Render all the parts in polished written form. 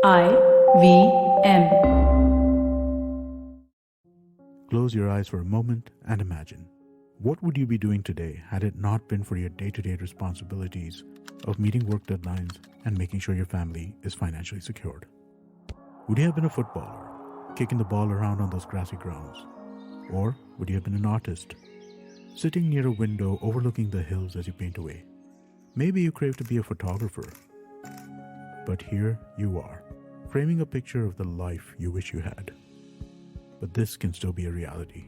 IVM. Close your eyes for a moment and imagine. What would you be doing today had it not been for your day-to-day responsibilities of meeting work deadlines and making sure your family is financially secured? Would you have been a footballer, kicking the ball around on those grassy grounds? Or would you have been an artist, sitting near a window overlooking the hills as you paint away? Maybe you crave to be a photographer. But here you are, framing a picture of the life you wish you had. But this can still be a reality.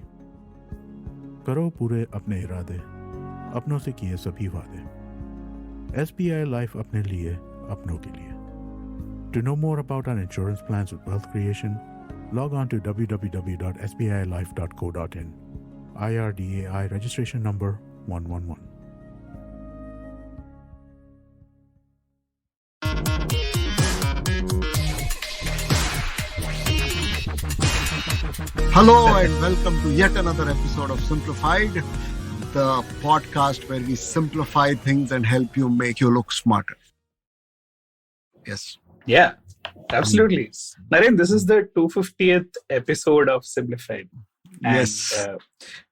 करो पूरे अपने इरादे, अपनों से किए सभी वादे. SBI Life अपने लिए, अपनों के लिए. To know more about our insurance plans with wealth creation, log on to www.sbilife.co.in. IRDAI registration number 111. Hello and welcome to yet another episode of Simplified, the podcast where we simplify things and help you make you look smarter. Yes. Yeah, absolutely. Naren, this is the 250th episode of Simplified. And, Yes.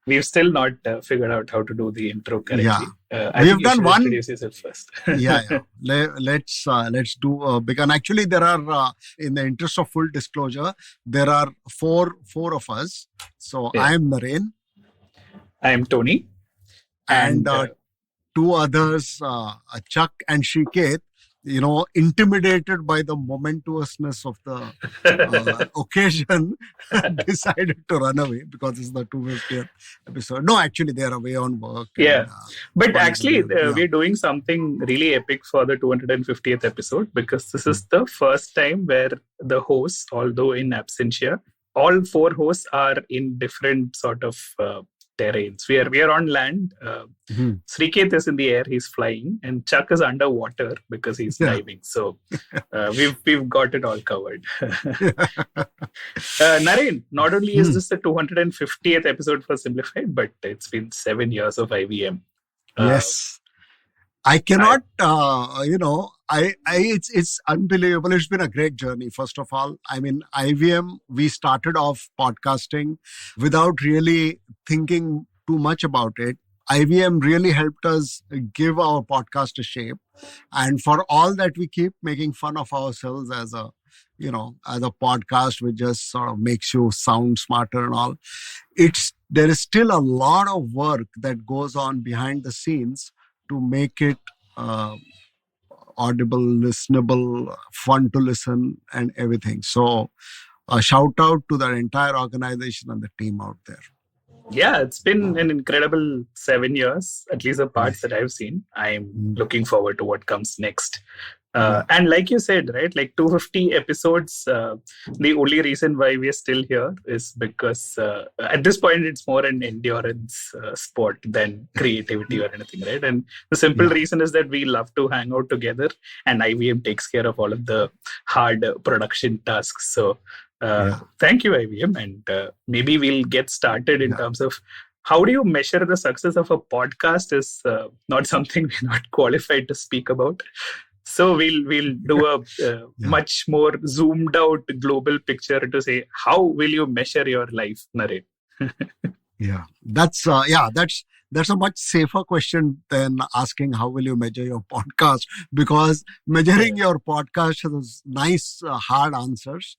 We've still not figured out how to do the intro correctly. Yeah. I We think have done one. Introduce yourself first. Yeah. Let's do because actually there are in the interest of full disclosure there are four of us. So Yeah. I am Naren I am Tony. and two others, Chuck and Srikeit. Intimidated by the momentousness of the occasion, decided to run away because it's the 250th episode. No, actually, they are away on work. Yeah. And, But actually, yeah. we're doing something really epic for the 250th episode because this is the first time where the hosts, although in absentia, all four hosts are in different sort of terrains. We are on land. Srikeit is in the air; he's flying, and Chuck is underwater because he's diving. So we've got it all covered. Naren, not only is this the 250th episode for Simplified, but it's been 7 years of IVM. Yes. I cannot, it's unbelievable. It's been a great journey. First of all, I mean, IVM, we started off podcasting without really thinking too much about it. IVM really helped us give our podcast a shape. And for all that, we keep making fun of ourselves as a podcast which just sort of makes you sound smarter and all. There is still a lot of work that goes on behind the scenes to make it audible, listenable, fun to listen, and everything. So, a shout out to the entire organization and the team out there. Yeah, it's been an incredible 7 years, at least the parts that I've seen. I'm looking forward to what comes next. And like you said, right, like 250 episodes, the only reason why we're still here is because at this point, it's more an endurance sport than creativity or anything, right? And the simple reason is that we love to hang out together and IVM takes care of all of the hard production tasks. So thank you, IVM. And maybe we'll get started in terms of how do you measure the success of a podcast is not something we're not qualified to speak about. So we'll do a much more zoomed out global picture to say, how will you measure your life, Naren? That's a much safer question than asking how will you measure your podcast, because measuring your podcast has nice hard answers.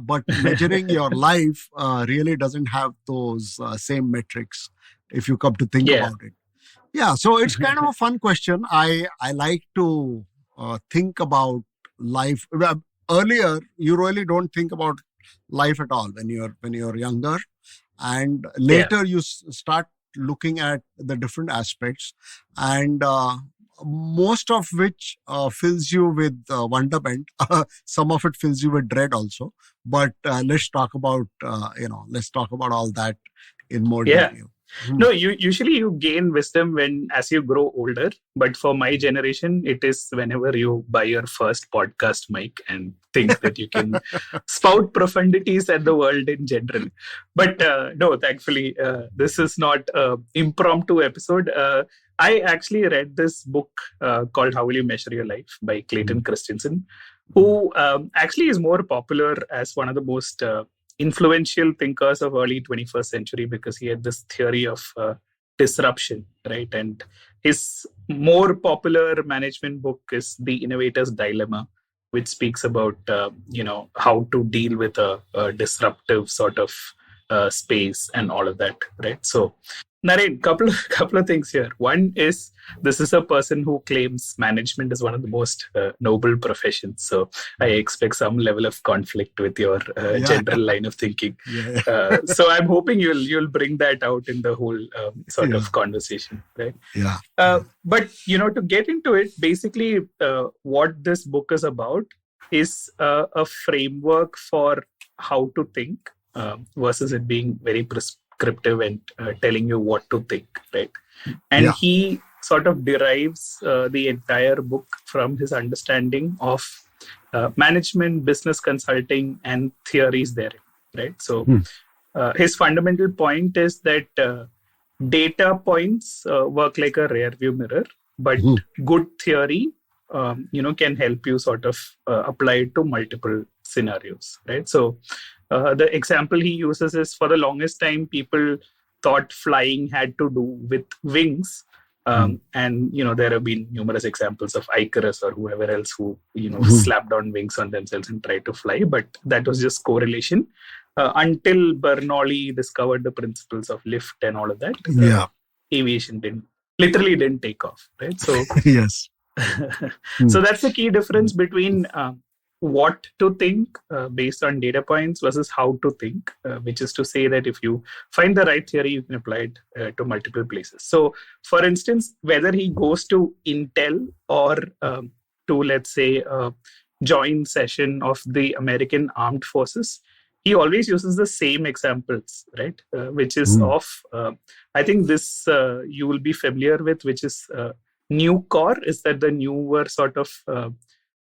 But measuring your life really doesn't have those same metrics if you come to think about it. Yeah, so it's kind of a fun question. I like to think about life. Earlier, you really don't think about life at all when you're younger, and later you start looking at the different aspects, and most of which fills you with wonderment. Some of it fills you with dread also. But let's talk about all that in more detail. No, usually you gain wisdom as you grow older. But for my generation, it is whenever you buy your first podcast mic and think that you can spout profundities at the world in general. But no, thankfully, this is not an impromptu episode. I actually read this book called How Will You Measure Your Life by Clayton Christensen. who actually is more popular as one of the most influential thinkers of early 21st century because he had this theory of disruption, right? And his more popular management book is The Innovator's Dilemma, which speaks about how to deal with a disruptive sort of space and all of that, right? So Naren, couple of things here. One is this is a person who claims management is one of the most noble professions. So I expect some level of conflict with your general line of thinking. Yeah. So I'm hoping you'll bring that out in the whole sort of conversation, right? Yeah. But to get into it, basically, what this book is about is a framework for how to think versus it being very prescriptive and telling you what to think, right? And he sort of derives the entire book from his understanding of management, business consulting, and theories therein, right? So his fundamental point is that data points work like a rear view mirror, but good theory can help you sort of apply it to multiple scenarios, right? So the example he uses is, for the longest time, people thought flying had to do with wings. And there have been numerous examples of Icarus or whoever else who slapped on wings on themselves and tried to fly, but that was just correlation until Bernoulli discovered the principles of lift and all of that. Aviation didn't take off, right? So yes. So that's the key difference between what to think based on data points versus how to think, which is to say that if you find the right theory, you can apply it to multiple places. So, for instance, whether he goes to Intel or to, let's say, a joint session of the American Armed Forces, he always uses the same examples, right? Which is of, I think this you will be familiar with, which is Nucor. Is that the newer sort of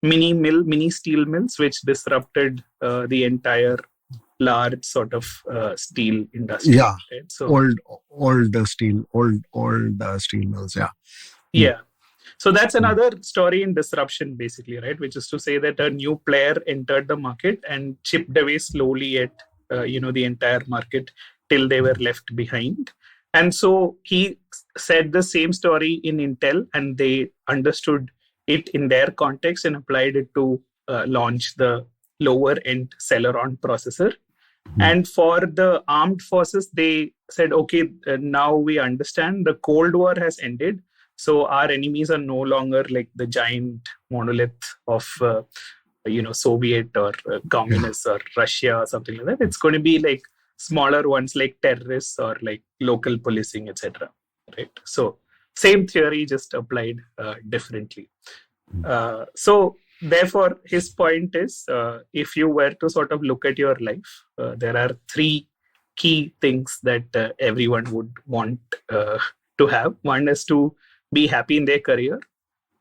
mini steel mills which disrupted the entire large sort of steel industry? Yeah, right? So old steel mills. Yeah. So that's another story in disruption, basically, right? Which is to say that a new player entered the market and chipped away slowly at the entire market till they were left behind. And so he said the same story in Intel, and they understood it in their context and applied it to launch the lower end Celeron processor. And for the armed forces, they said, okay, now we understand the Cold War has ended. So our enemies are no longer like the giant monolith of, Soviet or communists or Russia or something like that. It's going to be like smaller ones like terrorists or like local policing, etc. Right? So same theory, just applied differently. So therefore, his point is, if you were to sort of look at your life, there are three key things that everyone would want to have. One is to be happy in their career.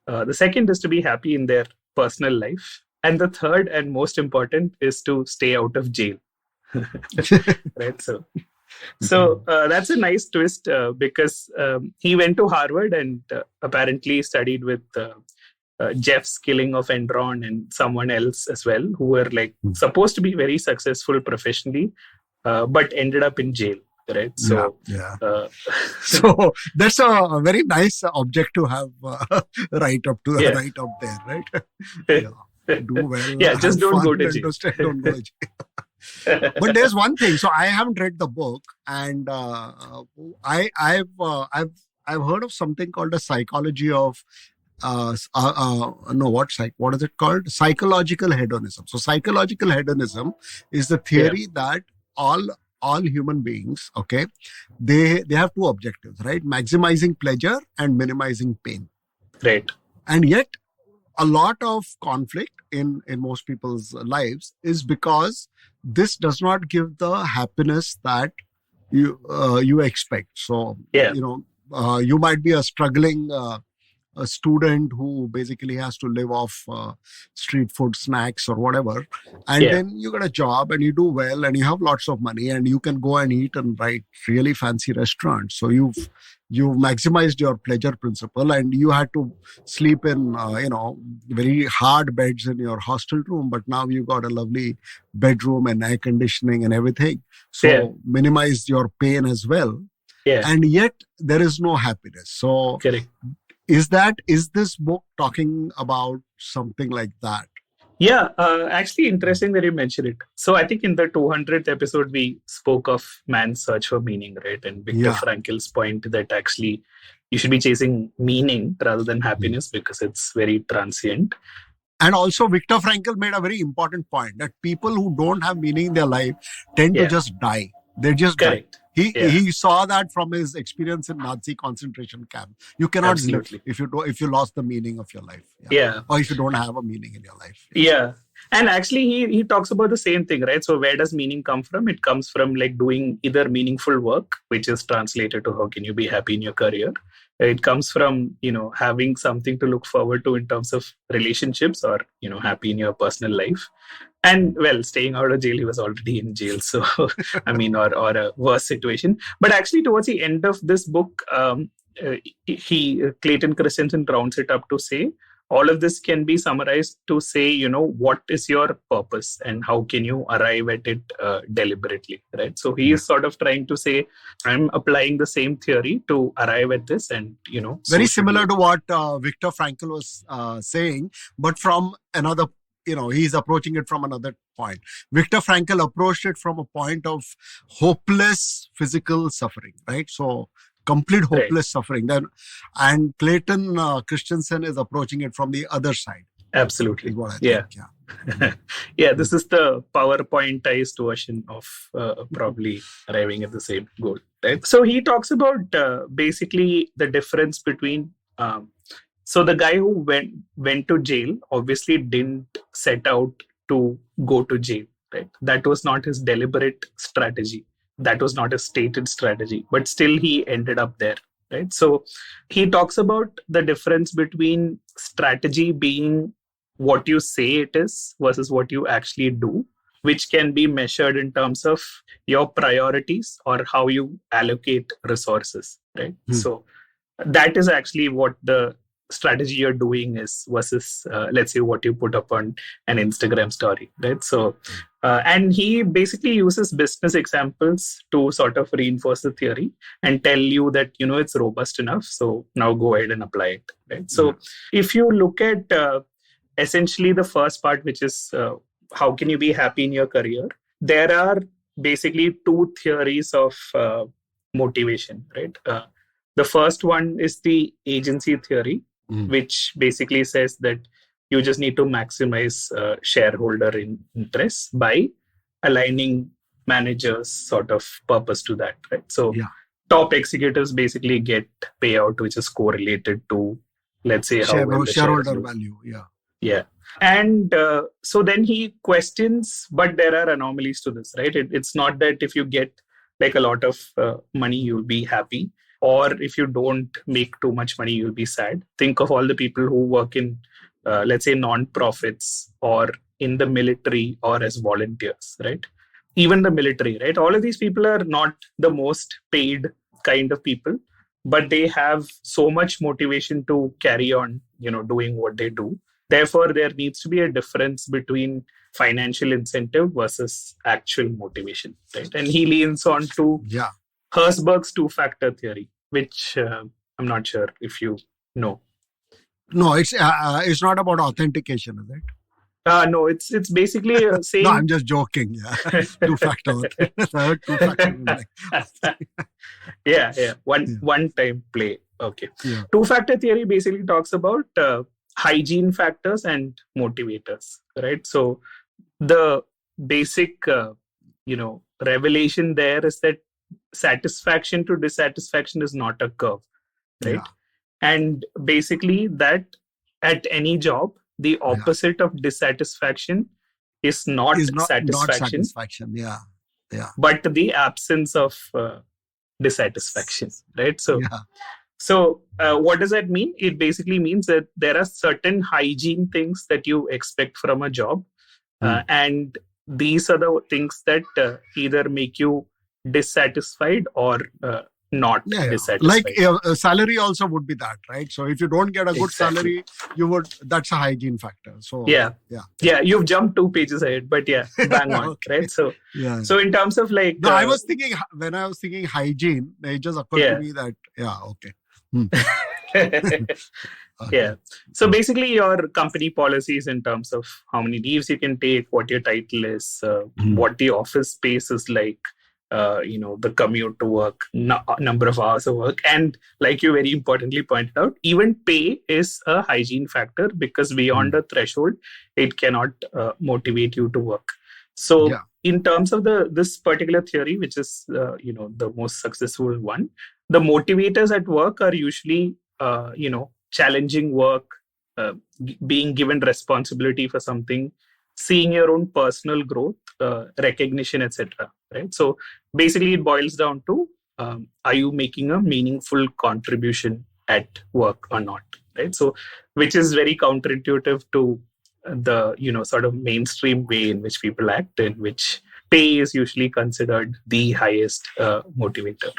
The second is to be happy in their personal life. And the third and most important is to stay out of jail. Right? So that's a nice twist because he went to Harvard and apparently studied with Jeff Skilling of Enron and someone else as well, who were like supposed to be very successful professionally, but ended up in jail. Right. So, so that's a very nice object to have right up there, right? Do well. Just don't go to jail. Don't go to jail. But there's one thing. So I haven't read the book, and I've heard of something called a psychology of what is it called? Psychological hedonism. So psychological hedonism is the theory that all human beings, okay, they have two objectives, right? Maximizing pleasure and minimizing pain. Right. And yet a lot of conflict in most people's lives is because this does not give the happiness that you expect. So, you might be a struggling a student who basically has to live off street food snacks or whatever, and then you get a job and you do well and you have lots of money and you can go and eat in really fancy restaurants. So you've maximized your pleasure principle, and you had to sleep in very hard beds in your hostel room, but now you got a lovely bedroom and air conditioning and everything. So minimize your pain as well. And yet there is no happiness. So correct. Is this book talking about something like that? Yeah, actually interesting that you mentioned it. So I think in the 200th episode, we spoke of man's search for meaning, right? And Viktor Frankl's point that actually you should be chasing meaning rather than happiness because it's very transient. And also Viktor Frankl made a very important point that people who don't have meaning in their life tend to just die. They just die. He saw that from his experience in Nazi concentration camp. You cannot live if you lost the meaning of your life. Or if you don't have a meaning in your life. Yeah. And actually he talks about the same thing, right? So where does meaning come from? It comes from like doing either meaningful work, which is translated to how can you be happy in your career. It comes from, having something to look forward to in terms of relationships or, happy in your personal life. And well, staying out of jail, he was already in jail. So, I mean, or a worse situation. But actually, towards the end of this book, Clayton Christensen rounds it up to say, all of this can be summarized to say, what is your purpose and how can you arrive at it deliberately, right? So he is sort of trying to say, I'm applying the same theory to arrive at this and, Very similar to what Viktor Frankl was saying, but from another he's approaching it from another point. Viktor Frankl approached it from a point of hopeless physical suffering, right? So complete hopeless suffering. And Clayton Christensen is approaching it from the other side. Absolutely. Is what I think. Yeah, this is the PowerPointized version of probably arriving at the same goal, right? So he talks about basically the difference between so the guy who went to jail obviously didn't set out to go to jail, right? That was not his deliberate strategy. That was not a stated strategy, but still he ended up there, right? So he talks about the difference between strategy being what you say it is versus what you actually do, which can be measured in terms of your priorities or how you allocate resources, right? So that is actually what the strategy you're doing is versus let's say what you put up on an Instagram story, right? So and he basically uses business examples to sort of reinforce the theory and tell you that it's robust enough, so now go ahead and apply it, right? So if you look at essentially the first part, which is how can you be happy in your career, there are basically two theories of motivation, right? The first one is the agency theory, which basically says that you just need to maximize shareholder interests by aligning managers' sort of purpose to that, right? So top executives basically get payout, which is correlated to, let's say, how well the shareholder value. Yeah. And so then he questions, but there are anomalies to this, right? It's not that if you get like a lot of money, you'll be happy. Or if you don't make too much money, you'll be sad. Think of all the people who work in, let's say, non-profits or in the military or as volunteers, right? Even the military, right? All of these people are not the most paid kind of people, but they have so much motivation to carry on, doing what they do. Therefore, there needs to be a difference between financial incentive versus actual motivation, right? And he leans on to Herzberg's two-factor theory, which I'm not sure if you know. No, it's not about authentication, is it? No, it's basically saying... No, I'm just joking. Yeah, two-factor. One-time play. Okay. Yeah. Two-factor theory basically talks about hygiene factors and motivators, right? So the basic, revelation there is that satisfaction to dissatisfaction is not a curve, right? And basically that at any job, the opposite of dissatisfaction is not satisfaction. But the absence of dissatisfaction, right? So So what does that mean? It basically means that there are certain hygiene things that you expect from a job. And these are the things that either make you dissatisfied or not dissatisfied. Like a salary also would be that, right? So if you don't get a good salary, that's a hygiene factor. So yeah, you've jumped 2 pages ahead, but bang on. Okay. Right? So so in terms of like I was thinking, when I was thinking hygiene, it just occurred to me that yeah. So basically your company policies in terms of how many leaves you can take, what your title is, what the office space is like, the commute to work, number of hours of work. And like you very importantly pointed out, even pay is a hygiene factor, because beyond a threshold, it cannot motivate you to work. So in terms of this particular theory, which is, the most successful one, the motivators at work are usually, challenging work, being given responsibility for something, seeing your own personal growth, recognition, etc. Right? So basically, it boils down to: are you making a meaningful contribution at work or not? Right? So, which is very counterintuitive to the sort of mainstream way in which people act, in which pay is usually considered the highest motivator.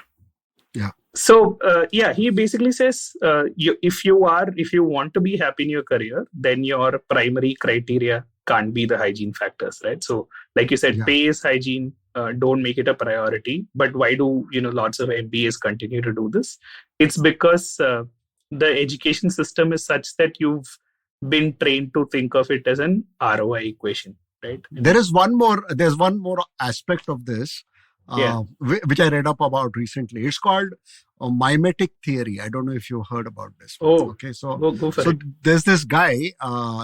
Yeah. So he basically says if you want to be happy in your career, then your primary criteria can't be the hygiene factors, right? So like you said, pay is hygiene. Don't make it a priority. But why do lots of MBAs continue to do this? It's because the education system is such that you've been trained to think of it as an ROI equation, right? There's one more aspect of this. Which I read up about recently. It's called mimetic theory. I don't know if you heard about this. Okay. So go for it. There's this guy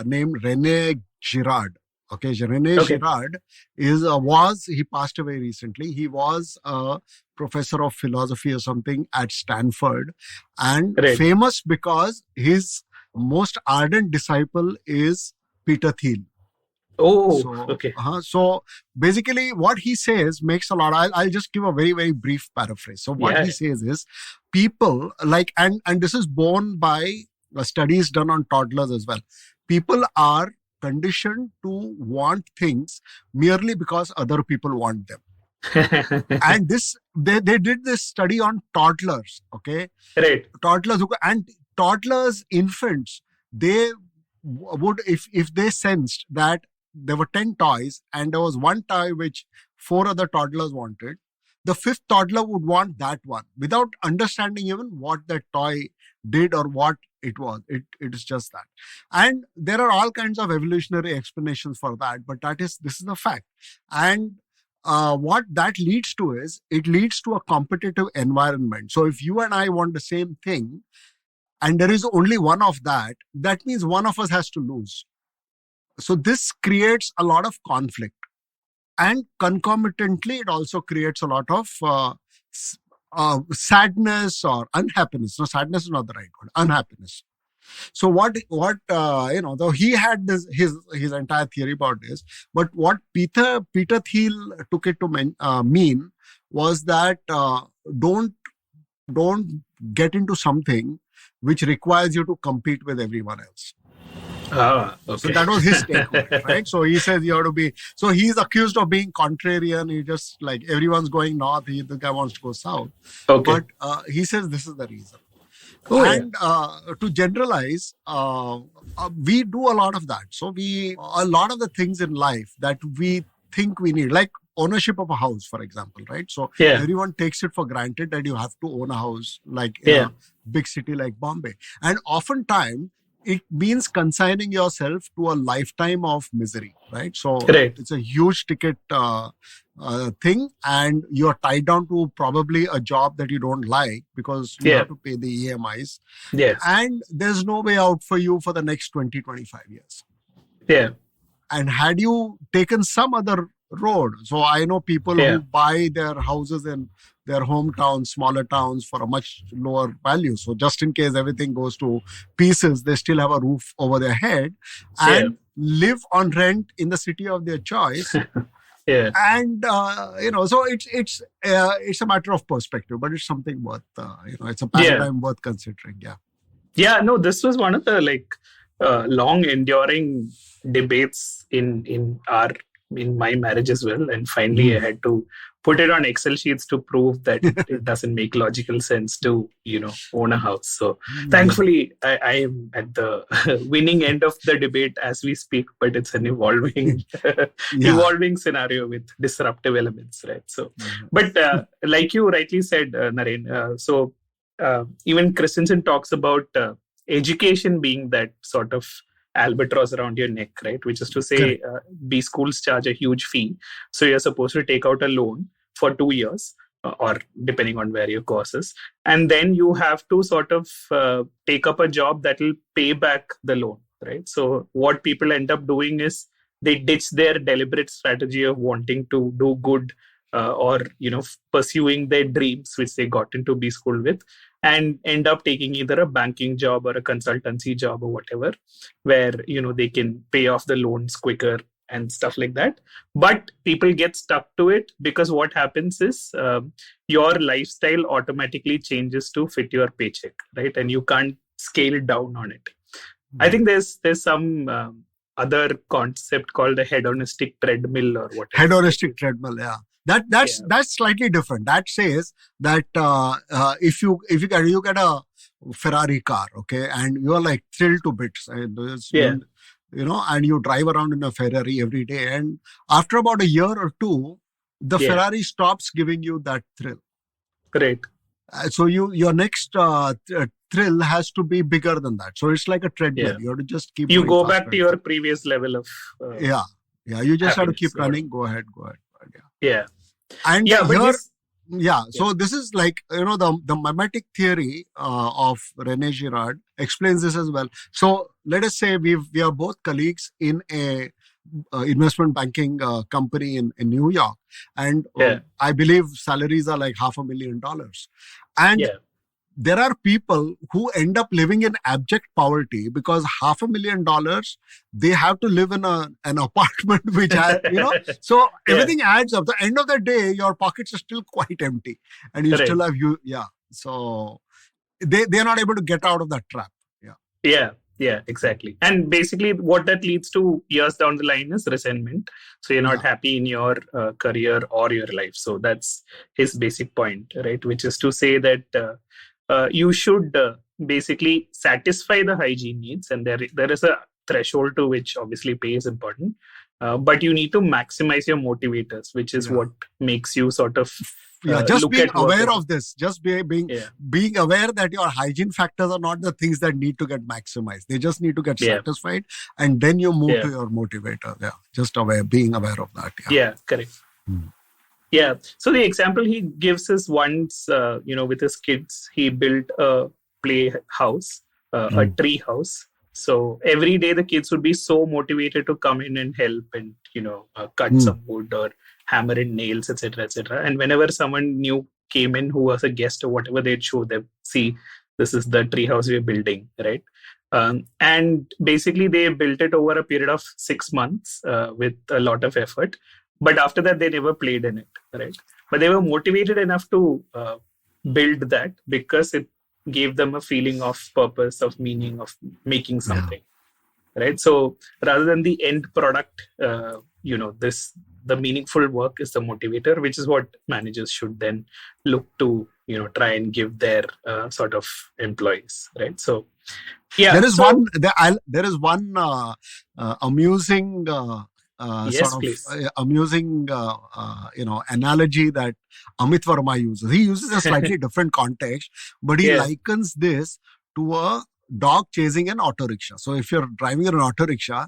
named René Girard. Okay, René Girard he passed away recently. He was a professor of philosophy or something at Stanford, and famous because his most ardent disciple is Peter Thiel. So basically what he says makes a lot. I'll just give a very, very brief paraphrase. So what he says is, people like, and this is borne by studies done on toddlers as well. People are conditioned to want things merely because other people want them. And they did this study on toddlers. Okay. Right. Toddlers, infants, they would, if they sensed that there were 10 toys and there was one toy which 4 other toddlers wanted, the 5th toddler would want that one without understanding even what that toy did or what it was. It is just that. And there are all kinds of evolutionary explanations for that, but this is the fact. And what that leads to is, it leads to a competitive environment. So if you and I want the same thing, and there is only one of that means one of us has to lose. So this creates a lot of conflict. And concomitantly, it also creates a lot of sadness or unhappiness. No, sadness is not the right word. Unhappiness. So what though he had his entire theory about this, but what Peter Thiel took it to mean was that don't get into something which requires you to compete with everyone else. Okay. So that was his take on it, right? So he says you have to be. So he's accused of being contrarian. He just like everyone's going north. The guy wants to go south. Okay. But he says this is the reason. To generalize, we do a lot of that. So a lot of the things in life that we think we need, like ownership of a house, for example, right? So everyone takes it for granted that you have to own a house, like in a big city like Bombay. And oftentimes, it means consigning yourself to a lifetime of misery, right? So it's a huge ticket thing, and you're tied down to probably a job that you don't like because you have to pay the EMIs. Yes. And there's no way out for you for the next 20, 25 years. Yeah. And had you taken some other road, so I know people who buy their houses in their hometowns, smaller towns for a much lower value. So just in case everything goes to pieces, they still have a roof over their head and live on rent in the city of their choice. Yeah. And so it's a matter of perspective, but it's something worth it's a paradigm worth considering. Yeah, no, this was one of the long enduring debates in my marriage as well. And finally I had to put it on Excel sheets to prove that it doesn't make logical sense to, own a house. So thankfully I am at the winning end of the debate as we speak, but it's an evolving scenario with disruptive elements, right? So, but like you rightly said, Naren, even Christensen talks about education being that sort of albatross around your neck, right? Which is to say, B schools charge a huge fee. So you're supposed to take out a loan for 2 years, or depending on where your course is. And then you have to sort of take up a job that will pay back the loan, right? So what people end up doing is they ditch their deliberate strategy of wanting to do good or pursuing their dreams, which they got into B school with, and end up taking either a banking job or a consultancy job or whatever, where they can pay off the loans quicker and stuff like that. But people get stuck to it because what happens is your lifestyle automatically changes to fit your paycheck, right? And you can't scale down on it. I think there's some other concept called the hedonistic treadmill or whatever. Hedonistic treadmill, yeah. That's slightly different. That says that if you get a Ferrari car, okay, and you are like thrilled to bits, and and you drive around in a Ferrari every day, and after about a year or two, the Ferrari stops giving you that thrill. Right. So your next thrill has to be bigger than that. So it's like a treadmill. Yeah. You have to just keep. You go back to your previous level of. You just have to keep running. Go ahead. Yeah. And so this is like, the mimetic theory of René Girard explains this as well. So let us say we are both colleagues in a investment banking company in New York, and I believe salaries are like $500,000, and there are people who end up living in abject poverty because $500,000 they have to live in an apartment which has, so everything adds up. The end of the day, your pockets are still quite empty, and you still have so they're not able to get out of that trap. Yeah, exactly. And basically what that leads to years down the line is resentment. So you're not happy in your career or your life. So that's his basic point, right? Which is to say that you should basically satisfy the hygiene needs, and there is a threshold to which obviously pay is important, but you need to maximize your motivators, which is what makes you sort of just being aware of this, just being aware that your hygiene factors are not the things that need to get maximized. They just need to get satisfied, and then you move to your motivator. Just being aware of that. Yeah, correct. Yeah. So the example he gives is once, with his kids, he built a playhouse, a tree house. So every day the kids would be so motivated to come in and help and, cut some wood or hammer in nails, etc., etc. And whenever someone new came in who was a guest or whatever, they'd show them, see, this is the tree house we're building, right? And basically they built it over a period of 6 months with a lot of effort. But after that, they never played in it, right? But they were motivated enough to build that because it gave them a feeling of purpose, of meaning, of making something, right? So rather than the end product, the meaningful work is the motivator, which is what managers should then look to, try and give their sort of employees, right? So, there is one amusing. Amusing, analogy that Amit Verma uses. He uses a slightly different context, but he likens this to a dog chasing an auto rickshaw. So if you're driving an auto rickshaw,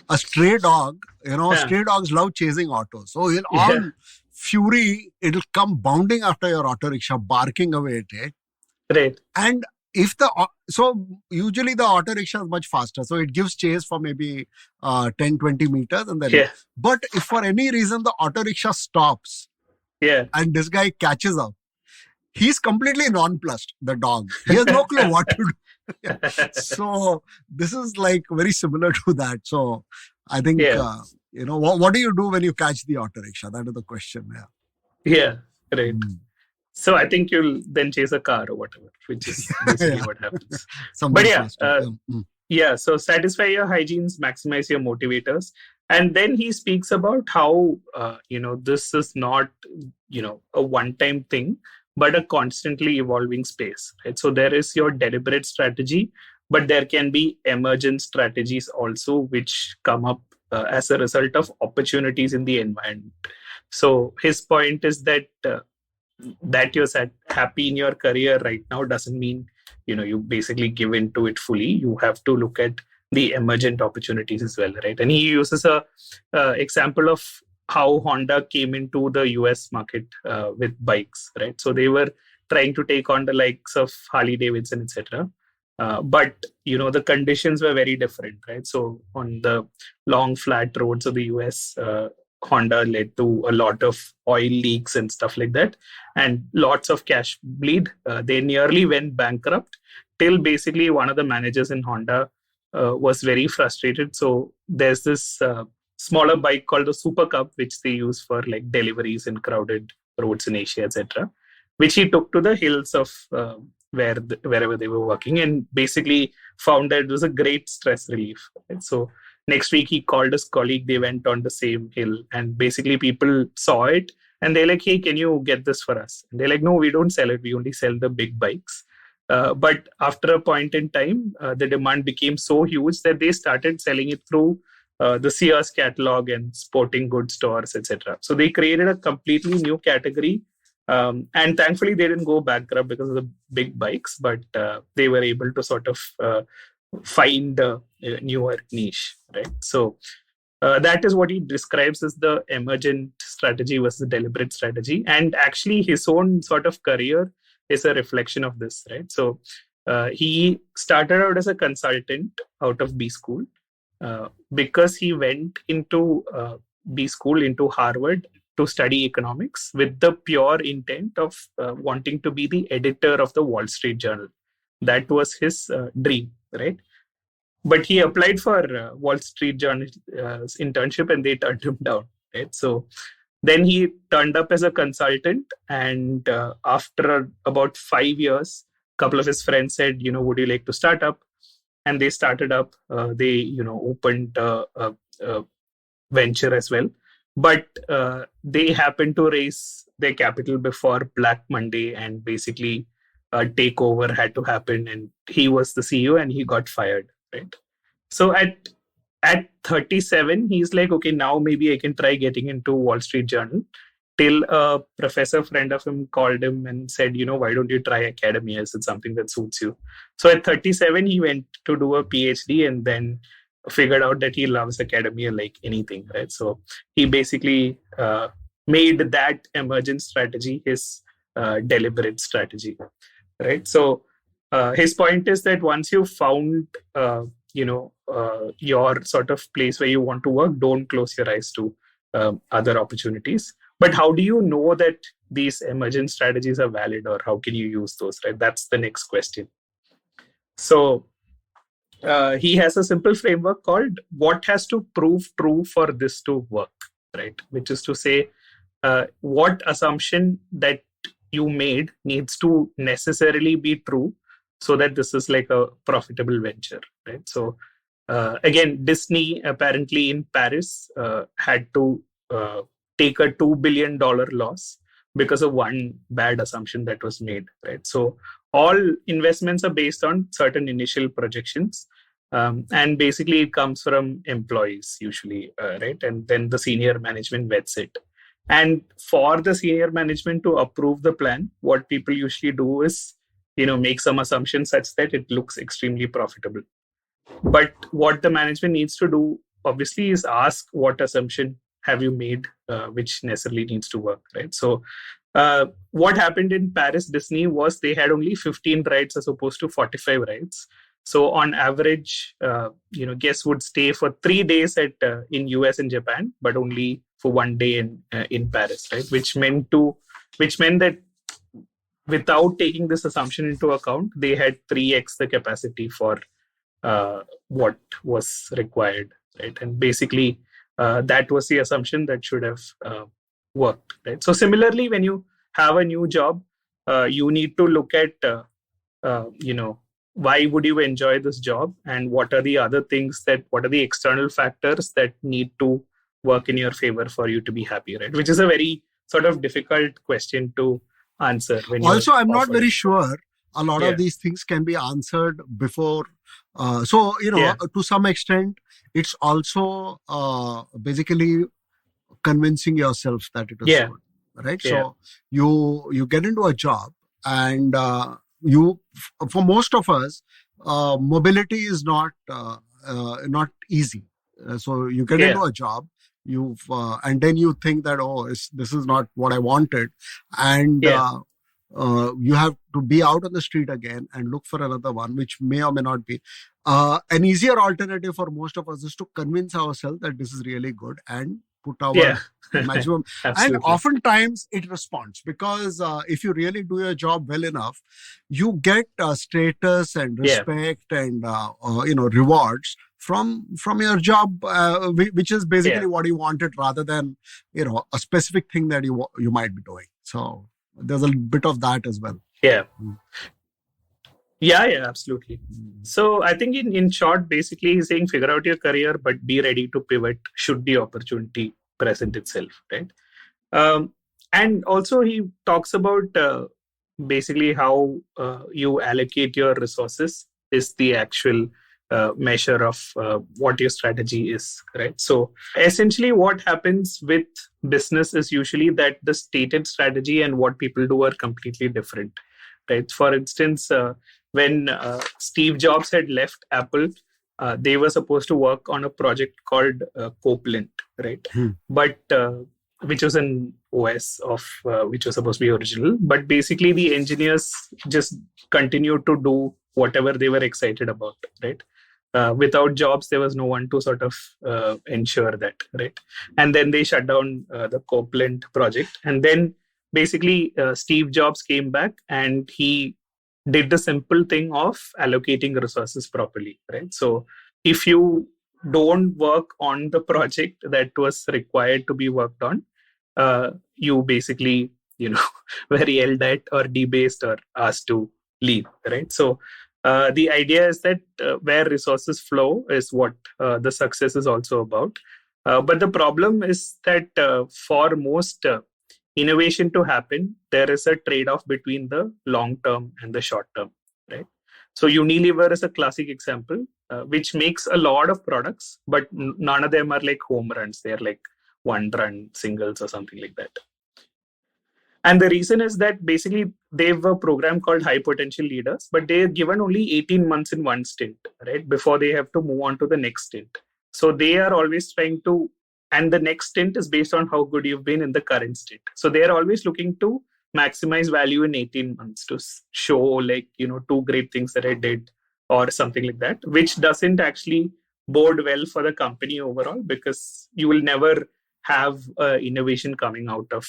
a stray dog, stray dogs love chasing autos. So in all fury, it'll come bounding after your auto rickshaw, barking away at it. Right. And usually the auto rickshaw is much faster. So it gives chase for maybe 10-20 meters. And then, but if for any reason the auto rickshaw stops and this guy catches up, he's completely nonplussed, the dog. He has no clue what to do. So this is like very similar to that. So I think, What do you do when you catch the auto rickshaw? That is the question. Yeah, right. So I think you'll then chase a car or whatever, which is basically what happens. But yeah, so satisfy your hygienes, maximize your motivators. And then he speaks about how, this is not, a one-time thing, but a constantly evolving space, right? So there is your deliberate strategy, but there can be emergent strategies also, which come up as a result of opportunities in the environment. So his point is that that you're happy in your career right now doesn't mean you basically give into it fully. You have to look at the emergent opportunities as well, right? And he uses a example of how Honda came into the US market with bikes, right? So they were trying to take on the likes of Harley Davidson, etc. But the conditions were very different, right? So on the long flat roads of the US, Honda led to a lot of oil leaks and stuff like that, and lots of cash bleed. They nearly went bankrupt till basically one of the managers in Honda was very frustrated. So there's this smaller bike called the Super Cup, which they use for like deliveries in crowded roads in Asia, etc., which he took to the hills of wherever they were working, and basically found that it was a great stress relief. Right? So next week he called his colleague, they went on the same hill, and basically people saw it and they're like, hey, can you get this for us? And they're like, no, we don't sell it. We only sell the big bikes. But after a point in time, the demand became so huge that they started selling it through the Sears catalog and sporting goods stores, etc. So they created a completely new category. And thankfully, they didn't go bankrupt because of the big bikes, but they were able to sort of find a newer niche, right? So that is what he describes as the emergent strategy versus the deliberate strategy. And actually, his own sort of career is a reflection of this, right? So he started out as a consultant out of B school because he went into B school, into Harvard, to study economics with the pure intent of wanting to be the editor of the Wall Street Journal. That was his dream, right? But he applied for Wall Street Journal internship and they turned him down, right? So then he turned up as a consultant, and after about 5 years, a couple of his friends said, would you like to start up? And they started up. They, opened a venture as well. But they happened to raise their capital before Black Monday, and basically takeover had to happen. And he was the CEO and he got fired, right? So at 37, he's like, okay, now maybe I can try getting into Wall Street Journal. Till a professor friend of him called him and said, why don't you try academia? Is it something that suits you? So at 37, he went to do a PhD and then figured out that he loves academia like anything, right? So he basically made that emergent strategy his deliberate strategy, right? So his point is that once you've found, your sort of place where you want to work, don't close your eyes to other opportunities. But how do you know that these emergent strategies are valid, or how can you use those, right? That's the next question. So he has a simple framework called what has to prove true for this to work, right? Which is to say, what assumption that you made needs to necessarily be true so that this is like a profitable venture, right? So again, Disney apparently in Paris had to take a $2 billion loss because of one bad assumption that was made, right? So all investments are based on certain initial projections. And basically it comes from employees usually, right? And then the senior management vets it. And for the senior management to approve the plan, what people usually do is, make some assumptions such that it looks extremely profitable. But what the management needs to do, obviously, is ask what assumption have you made, which necessarily needs to work, right? So what happened in Paris Disney was they had only 15 rides as opposed to 45 rides. So on average, guests would stay for 3 days in US and Japan, but only for 1 day in Paris, right? Which meant that without taking this assumption into account, they had 3x the capacity for what was required, right? And basically, that was the assumption that should have worked, right? So similarly, when you have a new job, you need to look at, why would you enjoy this job, and what are the other things what are the external factors that need to work in your favor for you to be happy, right? Which is a very sort of difficult question to answer. Also, I'm not very sure a lot of these things can be answered before. To some extent, it's also basically convincing yourself that it is good, right? So you get into a job, and for most of us, mobility is not easy. So you get into a job, and then you think that this is not what I wanted, and you have to be out on the street again and look for another one, which may or may not be. An easier alternative for most of us is to convince ourselves that this is really good and put our maximum. And oftentimes it responds, because if you really do your job well enough, you get status and respect and rewards from your job, which is basically what you wanted, rather than a specific thing that you might be doing. So there's a bit of that as well. Yeah, absolutely. So I think in short, basically he's saying figure out your career, but be ready to pivot should the opportunity present itself, right? And also he talks about basically how you allocate your resources is the actual measure of what your strategy is, right? So essentially what happens with business is usually that the stated strategy and what people do are completely different, right? For instance, when Steve Jobs had left Apple, they were supposed to work on a project called Copeland, right? But which was an OS of which was supposed to be original. But basically the engineers just continued to do whatever they were excited about, right? Without Jobs, there was no one to sort of ensure that, right? And then they shut down the Copeland project. And then basically Steve Jobs came back and he did the simple thing of allocating resources properly, right? So if you don't work on the project that was required to be worked on, you basically, were yelled at or debased or asked to leave, right? So the idea is that where resources flow is what the success is also about. But the problem is that for most innovation to happen, there is a trade-off between the long term and the short term, right? So Unilever is a classic example, which makes a lot of products, but none of them are like home runs. They're like one-run singles or something like that. And the reason is that basically they have a program called High Potential Leaders, but they're given only 18 months in one stint, right? Before they have to move on to the next stint. So they are always trying to, and the next stint is based on how good you've been in the current stint. So they are always looking to maximize value in 18 months to show like, two great things that I did or something like that, which doesn't actually bode well for the company overall, because you will never have innovation coming out of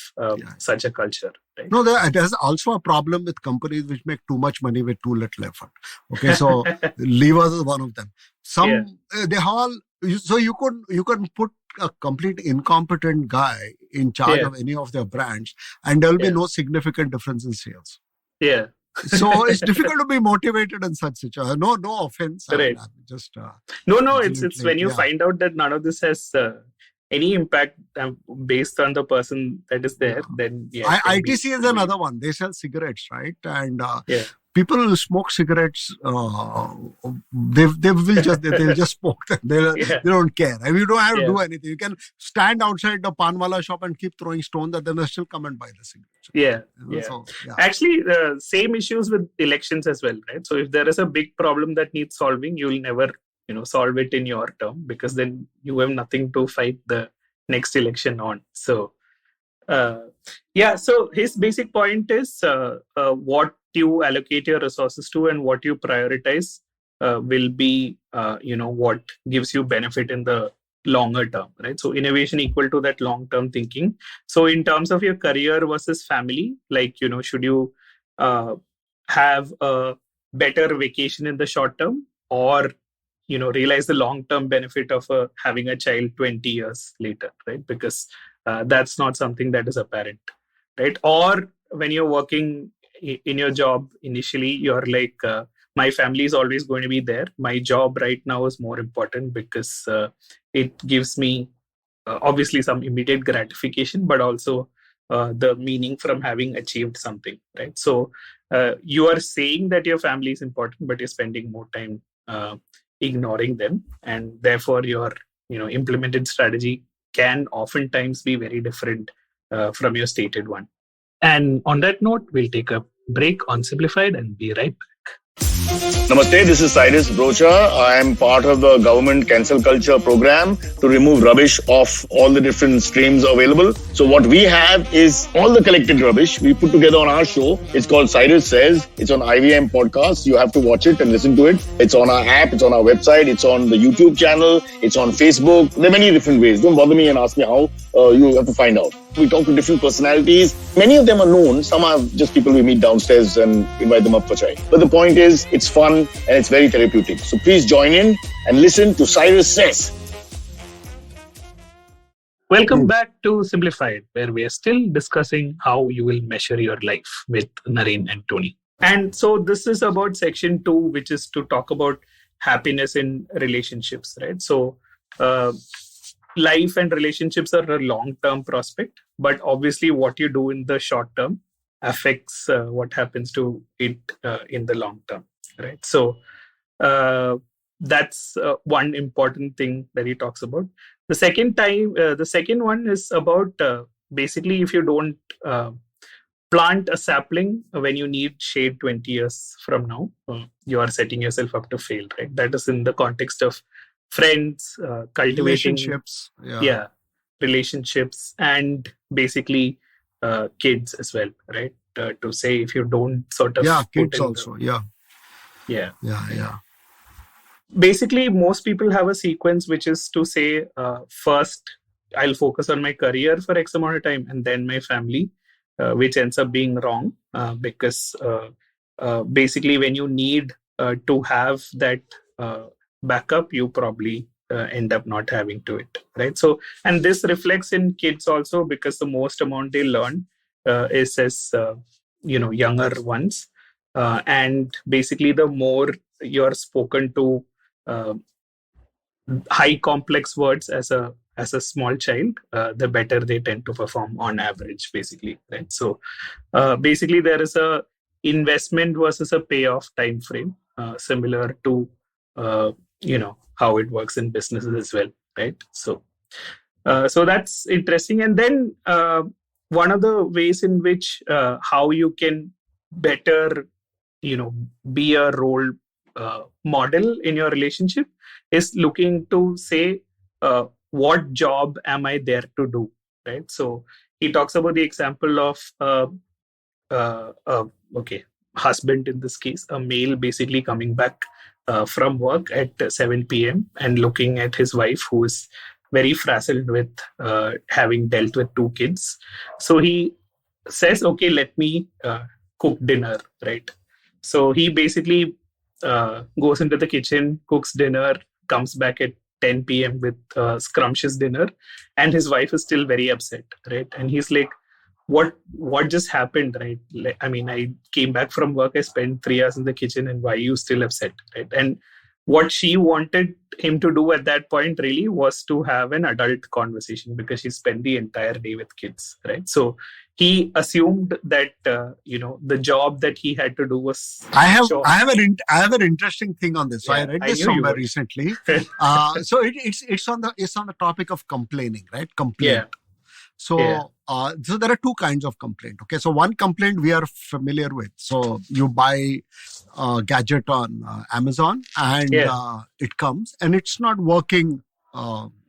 such a culture. Right? No, there's also a problem with companies which make too much money with too little effort. Okay, so Levers is one of them. They all. So you could put a complete incompetent guy in charge of any of their brands, and there will be no significant difference in sales. Yeah. So it's difficult to be motivated in such situation. No offense. Right. It's when you find out that none of this has any impact based on the person that is there, then ITC is another one. They sell cigarettes, right? And people who smoke cigarettes, they'll just smoke them. They don't care. I mean, you don't have to do anything. You can stand outside the panwala shop and keep throwing stones, and then they'll still come and buy the cigarettes. Actually, same issues with elections as well, right? So if there is a big problem that needs solving, you will never solve it in your term, because then you have nothing to fight the next election on. So so his basic point is what you allocate your resources to and what you prioritize will be what gives you benefit in the longer term, right? So innovation equal to that long term thinking. So in terms of your career versus family, like should you have a better vacation in the short term, or realize the long-term benefit of having a child 20 years later, right? Because that's not something that is apparent, right? Or when you're working in your job initially, you're like, my family is always going to be there. My job right now is more important because it gives me obviously some immediate gratification, but also the meaning from having achieved something, right? So you are saying that your family is important, but you're spending more time ignoring them, and therefore your implemented strategy can oftentimes be very different from your stated one. And on that note, we'll take a break on Simplified and be right back. Namaste, this is Cyrus Rocha. I am part of the government cancel culture program to remove rubbish off all the different streams available. So what we have is all the collected rubbish we put together on our show. It's called Cyrus Says. It's on IVM Podcast. You have to watch it and listen to it. It's on our app. It's on our website. It's on the YouTube channel. It's on Facebook. There are many different ways. Don't bother me and ask me how. You have to find out. We talk to different personalities. Many of them are known. Some are just people we meet downstairs and invite them up for chai. But the point is, it's fun and it's very therapeutic. So please join in and listen to Cyrus Says. Welcome back to Simplified, where we are still discussing how you will measure your life with Naren and Tony. And so this is about section 2, which is to talk about happiness in relationships, right? So life and relationships are a long-term prospect, but obviously what you do in the short term affects what happens to it in the long term, right? So that's one important thing that he talks about. The second one is about basically if you don't plant a sapling when you need shade 20 years from now, you are setting yourself up to fail, right? That is in the context of friends, cultivating relationships, and basically kids as well, right? To say if you don't sort of kids also, Basically, most people have a sequence which is to say, first I'll focus on my career for X amount of time, and then my family, which ends up being wrong because basically when you need to have that backup, you probably end up not having to it, right? So, and this reflects in kids also, because the most amount they learn is as younger ones, and basically the more you're spoken to high complex words as a small child, the better they tend to perform on average, basically, right? So basically there is a investment versus a payoff time frame, similar to how it works in businesses as well, right? So that's interesting. And then one of the ways in which how you can better be a role model in your relationship is looking to say, what job am I there to do, right? So he talks about the example of husband, in this case, a male basically coming back from work at 7 p.m. and looking at his wife, who is very frazzled with having dealt with 2 kids. So he says, okay, let me cook dinner, right? So he basically goes into the kitchen, cooks dinner, comes back at 10 p.m. with scrumptious dinner, and his wife is still very upset, right? And he's like, what just happened, right? I mean, I came back from work, I spent 3 hours in the kitchen, and why are you still upset, right? And what she wanted him to do at that point really was to have an adult conversation, because she spent the entire day with kids, right? So he assumed that the job that he had to do was. I have an interesting thing on this. So I read this somewhere recently. So it's on the topic of complaining, right? Complaint. Yeah. So there are 2 kinds of complaint. Okay, so one complaint we are familiar with. So you buy a gadget on Amazon, and it comes and it's not working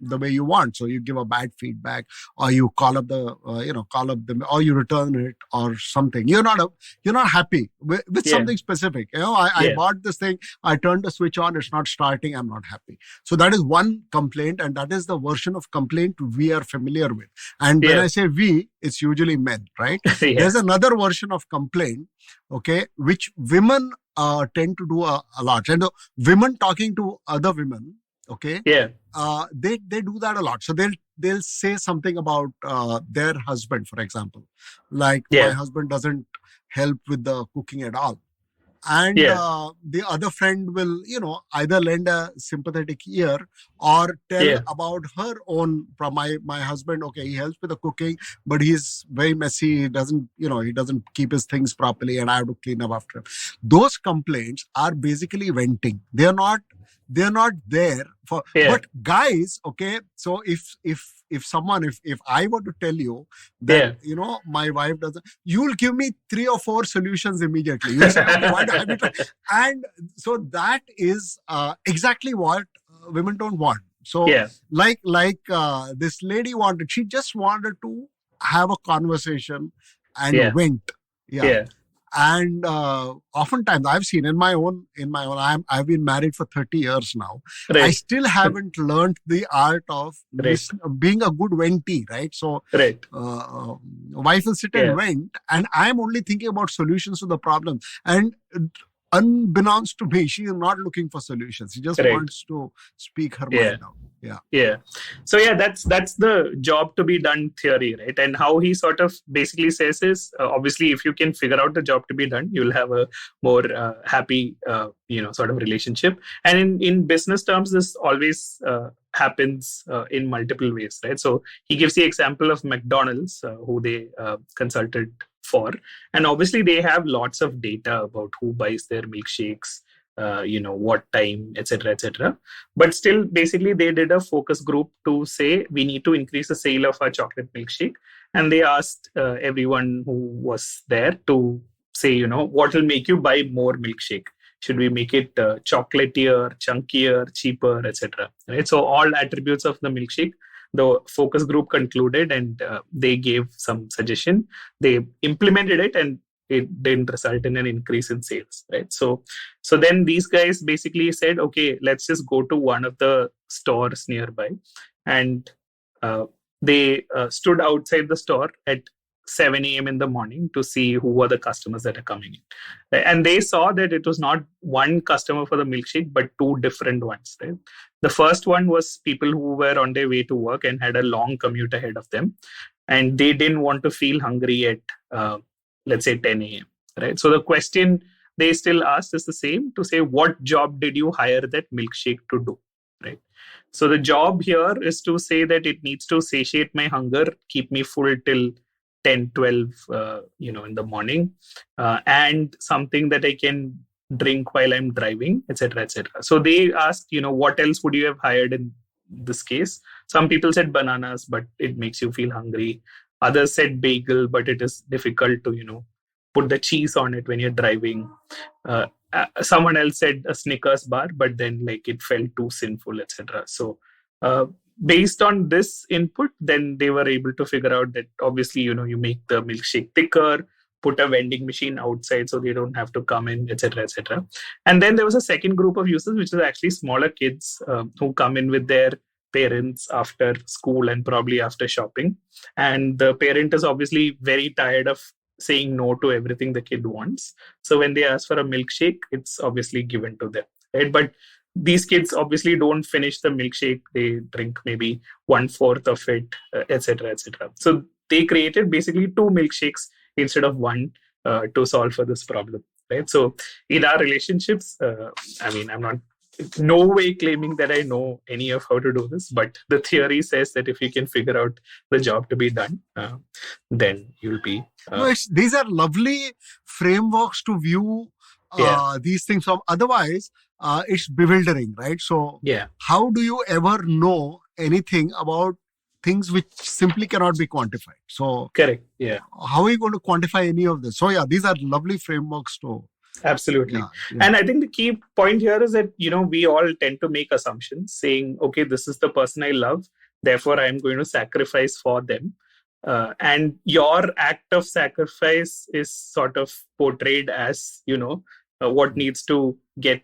the way you want. So you give a bad feedback, or you call up call up them, or you return it, or something. You're not happy with something specific. I bought this thing, I turned the switch on, it's not starting, I'm not happy. So that is one complaint, and that is the version of complaint we are familiar with. And when I say we, it's usually men, right? There's another version of complaint, okay, which women tend to do a lot. And women talking to other women, okay, they do that a lot. So they'll say something about their husband, for example, like my husband doesn't help with the cooking at all. And the other friend will, either lend a sympathetic ear or tell about her own, from my husband, okay, he helps with the cooking, but he's very messy. He doesn't keep his things properly, and I have to clean up after him. Those complaints are basically venting. They're not there for, but guys, okay, so if I were to tell you that, my wife doesn't, you'll give me 3 or 4 solutions immediately. You'll say, okay, why have you tried? And so that is exactly what women don't want. So like this lady she just wanted to have a conversation and vent. And oftentimes I've seen in my own, I've been married for 30 years now. Right. I still haven't learned the art of being a good venti, right? So wife will sit and vent, and I'm only thinking about solutions to the problem. And unbeknownst to me, she is not looking for solutions. She just wants to speak her mind out. So that's the job to be done theory, right? And how he sort of basically says is, obviously, if you can figure out the job to be done, you'll have a more happy, sort of relationship. And in business terms, this always happens in multiple ways, right? So he gives the example of McDonald's, who they consulted for, and obviously they have lots of data about who buys their milkshakes, what time, etc. But still, basically, they did a focus group to say we need to increase the sale of our chocolate milkshake. And they asked everyone who was there to say, what will make you buy more milkshake? Should we make it chocolatier, chunkier, cheaper, etc.? Right? So all attributes of the milkshake, the focus group concluded, and they gave some suggestion. They implemented it, and it didn't result in an increase in sales, right? So then these guys basically said, okay, let's just go to one of the stores nearby. And they stood outside the store at 7 a.m. in the morning to see who were the customers that are coming in. And they saw that it was not one customer for the milkshake, but 2 different ones, right? The first one was people who were on their way to work and had a long commute ahead of them. And they didn't want to feel hungry at let's say 10 a.m., right? So the question they still asked is the same, to say, what job did you hire that milkshake to do, right? So the job here is to say that it needs to satiate my hunger, keep me full till 10, 12, in the morning, and something that I can drink while I'm driving, etc. So they asked, what else would you have hired in this case? Some people said bananas, but it makes you feel hungry. Others said bagel, but it is difficult to, put the cheese on it when you're driving. Someone else said a Snickers bar, but then it felt too sinful, etc. So based on this input, then they were able to figure out that obviously, you make the milkshake thicker, put a vending machine outside so they don't have to come in, etc. And then there was a second group of users, which is actually smaller kids who come in with their parents after school and probably after shopping. And the parent is obviously very tired of saying no to everything the kid wants. So when they ask for a milkshake, it's obviously given to them, right? But these kids obviously don't finish the milkshake. They drink maybe 1/4 of it, etc. So they created basically 2 milkshakes instead of 1 to solve for this problem, right? So in our relationships, I'm not no way claiming that I know any of how to do this, but the theory says that if you can figure out the job to be done, then you'll be... these are lovely frameworks to view these things from. Otherwise, it's bewildering, right? So how do you ever know anything about things which simply cannot be quantified? So correct. How are you going to quantify any of this? So these are lovely frameworks to Absolutely. Yeah. And I think the key point here is that, we all tend to make assumptions saying, okay, this is the person I love, therefore I'm going to sacrifice for them. And your act of sacrifice is sort of portrayed as, what needs to get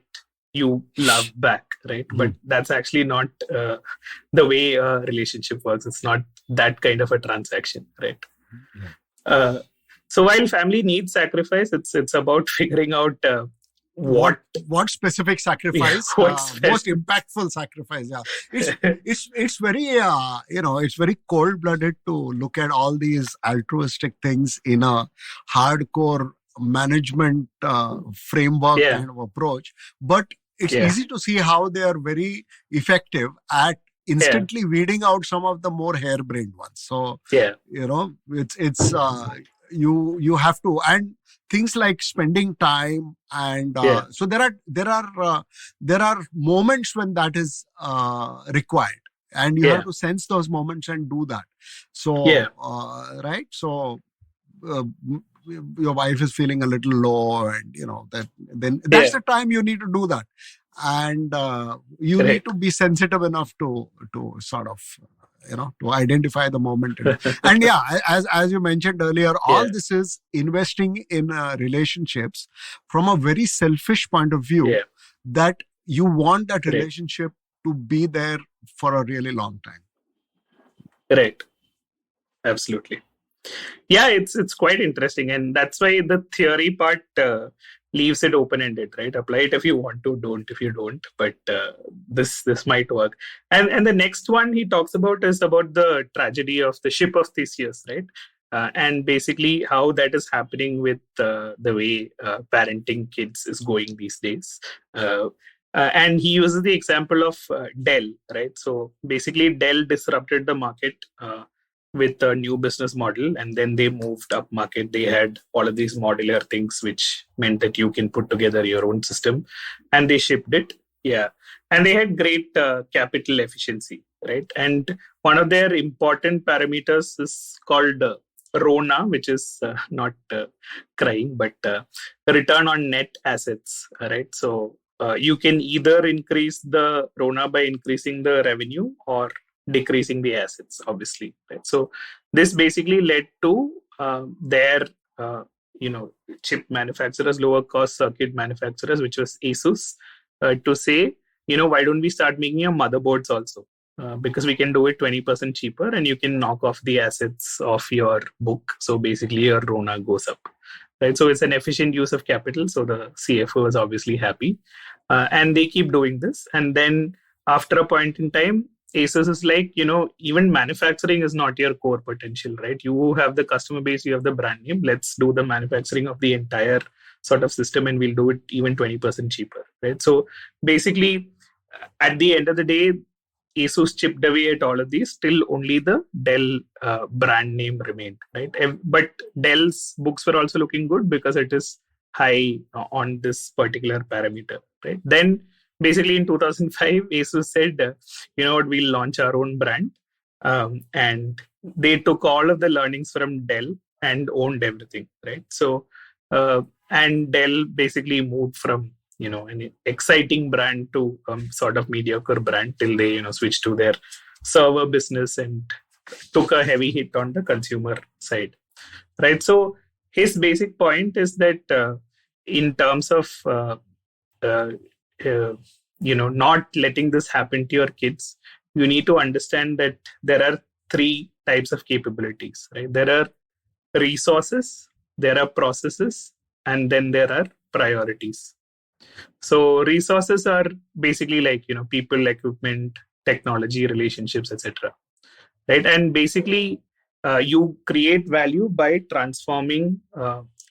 you love back, right? But that's actually not the way a relationship works. It's not that kind of a transaction, right? So while family needs sacrifice, it's about figuring out what specific sacrifice, most impactful sacrifice. Yeah, it's very it's very cold-blooded to look at all these altruistic things in a hardcore management framework kind of approach, but it's easy to see how they are very effective at instantly weeding out some of the more harebrained ones. So it's you have to, and things like spending time, and so there are moments when that is required, and you have to sense those moments and do that. So right, so your wife is feeling a little low, and then that's the time you need to do that, and you need to be sensitive enough to sort of to identify the moment. And as you mentioned earlier, all this is investing in relationships from a very selfish point of view, that you want that relationship to be there for a really long time. Right. Absolutely. Yeah, it's quite interesting, and that's why the theory part leaves it open-ended, right? Apply it if you want to, don't if you don't. But this might work. And the next one he talks about is about the tragedy of the ship of Theseus, right? And basically how that is happening with the way parenting kids is going these days. And he uses the example of Dell, right? So basically Dell disrupted the market with a new business model, and then they moved up market. They had all of these modular things, which meant that you can put together your own system, and they shipped it. Yeah. And they had great capital efficiency, right? And one of their important parameters is called RONA, which is not crying, but return on net assets, right? So you can either increase the RONA by increasing the revenue or decreasing the assets, obviously, right? So this basically led to their chip manufacturers, lower cost circuit manufacturers, which was ASUS, to say, why don't we start making your motherboards also, because we can do it 20% cheaper, and you can knock off the assets of your book. So basically your RONA goes up, right? So it's an efficient use of capital. So the CFO is obviously happy, and they keep doing this. And then after a point in time, ASUS is like, even manufacturing is not your core potential, right? You have the customer base, you have the brand name. Let's do the manufacturing of the entire sort of system, and we'll do it even 20% cheaper, right? So basically, at the end of the day, ASUS chipped away at all of these. Still, only the Dell brand name remained, right? But Dell's books were also looking good because it is high on this particular parameter, right? Then basically in 2005, ASUS said, we'll launch our own brand. And they took all of the learnings from Dell and owned everything, right? So, and Dell basically moved from, an exciting brand to sort of mediocre brand till they, switched to their server business and took a heavy hit on the consumer side, right? So his basic point is that in terms of not letting this happen to your kids, you need to understand that there are three types of capabilities, right? There are resources, there are processes, and then there are priorities. So resources are basically like, people, equipment, technology, relationships, etc. Right? And basically, you create value by transforming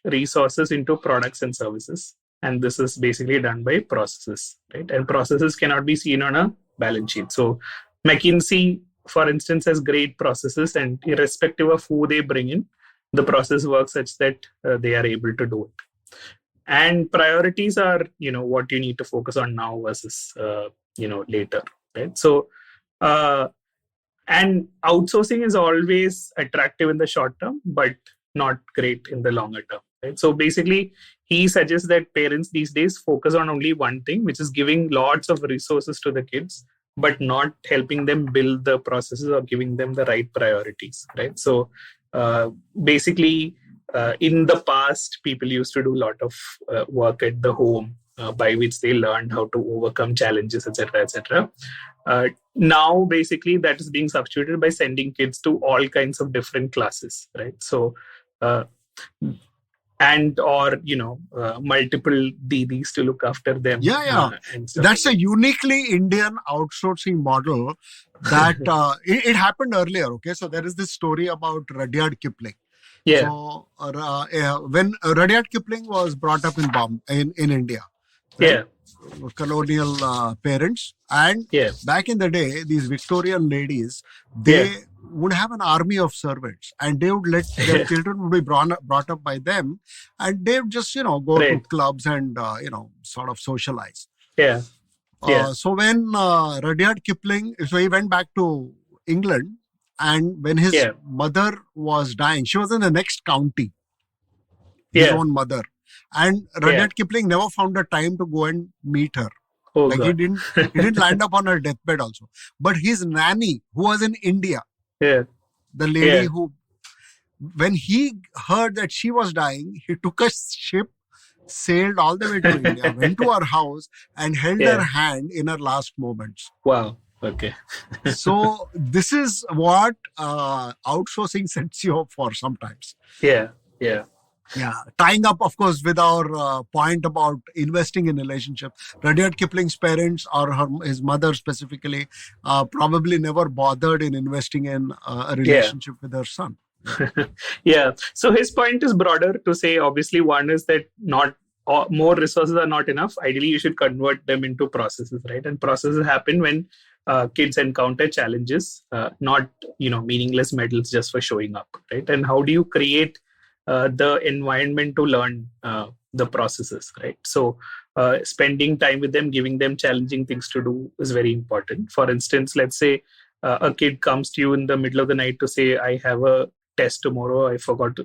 resources into products and services. And this is basically done by processes, right? And processes cannot be seen on a balance sheet. So McKinsey, for instance, has great processes, and irrespective of who they bring in, the process works such that they are able to do it. And priorities are, what you need to focus on now versus, later, right? So, and outsourcing is always attractive in the short term, but not great in the longer term, right? So basically, he suggests that parents these days focus on only one thing, which is giving lots of resources to the kids, but not helping them build the processes or giving them the right priorities, right? So basically, in the past, people used to do a lot of work at the home, by which they learned how to overcome challenges, etc., etc. Now, basically, that is being substituted by sending kids to all kinds of different classes, right? So, and or multiple DDs to look after them. And that's a uniquely Indian outsourcing model that it happened earlier. Okay, so there is this story about Rudyard Kipling. Yeah. So when Rudyard Kipling was brought up in India, right? Colonial parents, and back in the day, these Victorian ladies, they would have an army of servants, and they would let their children would be brought up by them, and they would just go to clubs and sort of socialize. So when Rudyard Kipling, so he went back to England, and when his mother was dying, she was in the next county, his own mother. And Rudyard Kipling never found the time to go and meet her. He didn't land up on her deathbed also. But his nanny, who was in India, the lady who, when he heard that she was dying, he took a ship, sailed all the way to India, went to her house and held her hand in her last moments. Wow. Okay. So this is what outsourcing sets you up for sometimes. Yeah. Tying up, of course, with our point about investing in relationships. Rudyard Kipling's parents, or his mother specifically, probably never bothered in investing in a relationship with her son. So his point is broader to say, obviously, one is that not more resources are not enough. Ideally, you should convert them into processes, right? And processes happen when kids encounter challenges, not meaningless medals just for showing up, right? And how do you create the environment to learn the processes, right? So spending time with them, giving them challenging things to do is very important. For instance, let's say a kid comes to you in the middle of the night to say, I have a test tomorrow,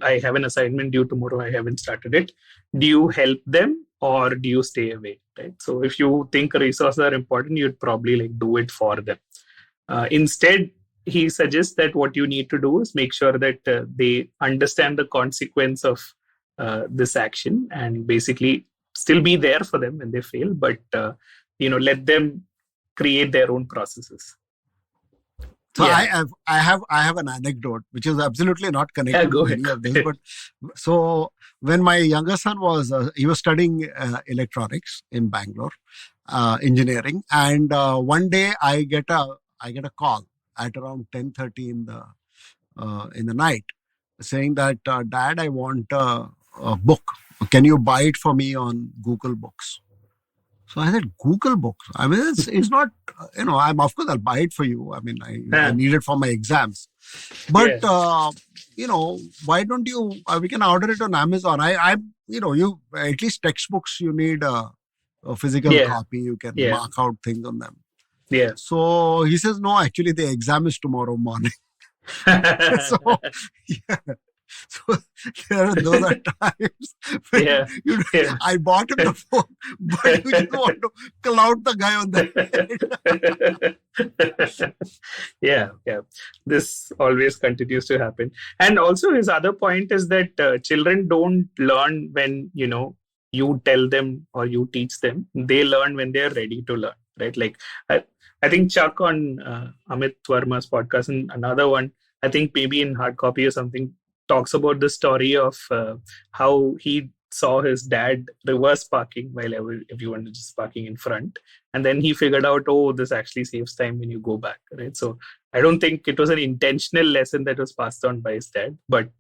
I have an assignment due tomorrow, I haven't started it. Do you help them or do you stay away, right? So if you think resources are important, you'd probably do it for them. Instead, he suggests that what you need to do is make sure that they understand the consequence of this action and basically still be there for them when they fail, but let them create their own processes. So I have an anecdote which is absolutely not connected to any of this. But so when my younger son was he was studying electronics in Bangalore, engineering, and one day I get a call at around 10:30 in the night, saying that, Dad, I want a book. Can you buy it for me on Google Books? So I said, Google Books? I mean, it's not, of course I'll buy it for you. I mean, I need it for my exams. But, why don't you, we can order it on Amazon. You at least textbooks, you need a physical copy. You can mark out things on them. So he says, no, actually the exam is tomorrow morning. So those are times when I bought him the phone, but you didn't want to cloud the guy on that. This always continues to happen. And also his other point is that children don't learn when, you tell them or you teach them. They learn when they're ready to learn, right? Like I think Chuck on Amit Verma's podcast and another one, I think maybe in hard copy or something, talks about the story of how he saw his dad reverse parking while everyone was just parking in front. And then he figured out, this actually saves time when you go back, right? So I don't think it was an intentional lesson that was passed on by his dad. But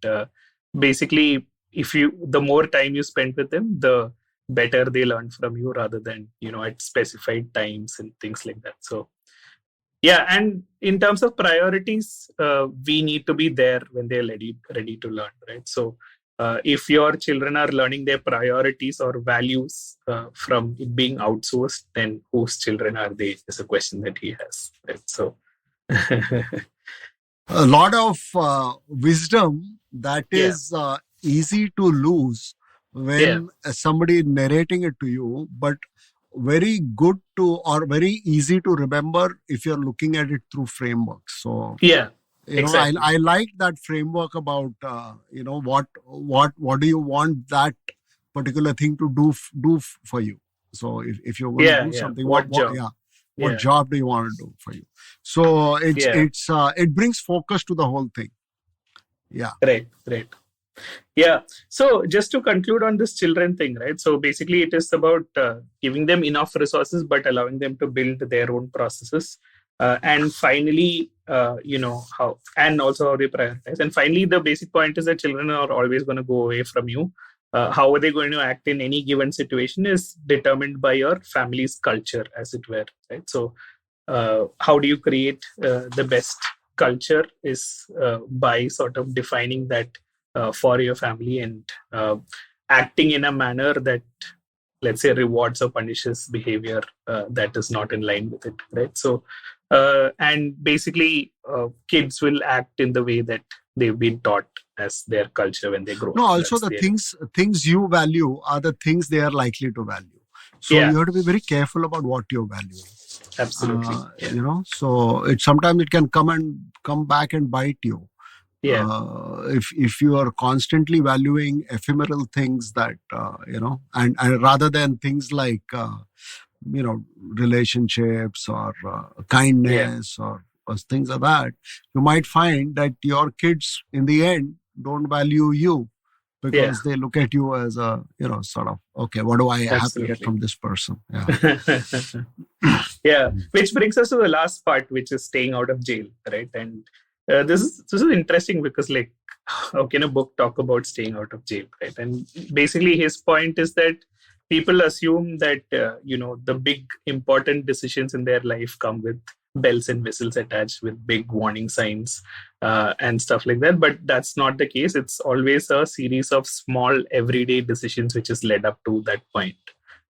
basically, the more time you spend with them, the better they learn from you rather than, at specified times and things like that. So and in terms of priorities, we need to be there when they're ready to learn, right? So if your children are learning their priorities or values from it being outsourced, then whose children are they is a question that he has, right? So a lot of wisdom that is easy to lose when somebody narrating it to you, but very good to or very easy to remember if you're looking at it through frameworks. So exactly. I like that framework about what do you want that particular thing to do for you. So if you're going to do something, what job? What job do you want to do for you? So it brings focus to the whole thing. Yeah. Right. Yeah. So just to conclude on this children thing, right? So basically it is about giving them enough resources, but allowing them to build their own processes. And finally, how, and also how they prioritize. And finally, the basic point is that children are always going to go away from you. How are they going to act in any given situation is determined by your family's culture, as it were, right? So how do you create the best culture is by sort of defining that for your family and acting in a manner that, let's say, rewards or punishes behavior that is not in line with it, right? So, and basically, kids will act in the way that they've been taught as their culture when they grow up. No, also the things you value are the things they are likely to value. So you have to be very careful about what you're valuing. Absolutely. So sometimes it can come back and bite you. If you are constantly valuing ephemeral things that and rather than things like relationships or kindness or things like that, you might find that your kids in the end don't value you because they look at you as a sort of, okay, what do I have to get from this person? Which brings us to the last part, which is staying out of jail, right? And this is interesting because, like, how can a book talk about staying out of jail, right? And basically his point is that people assume that the big important decisions in their life come with bells and whistles attached, with big warning signs and stuff like that, but that's not the case. It's always a series of small everyday decisions which is led up to that point,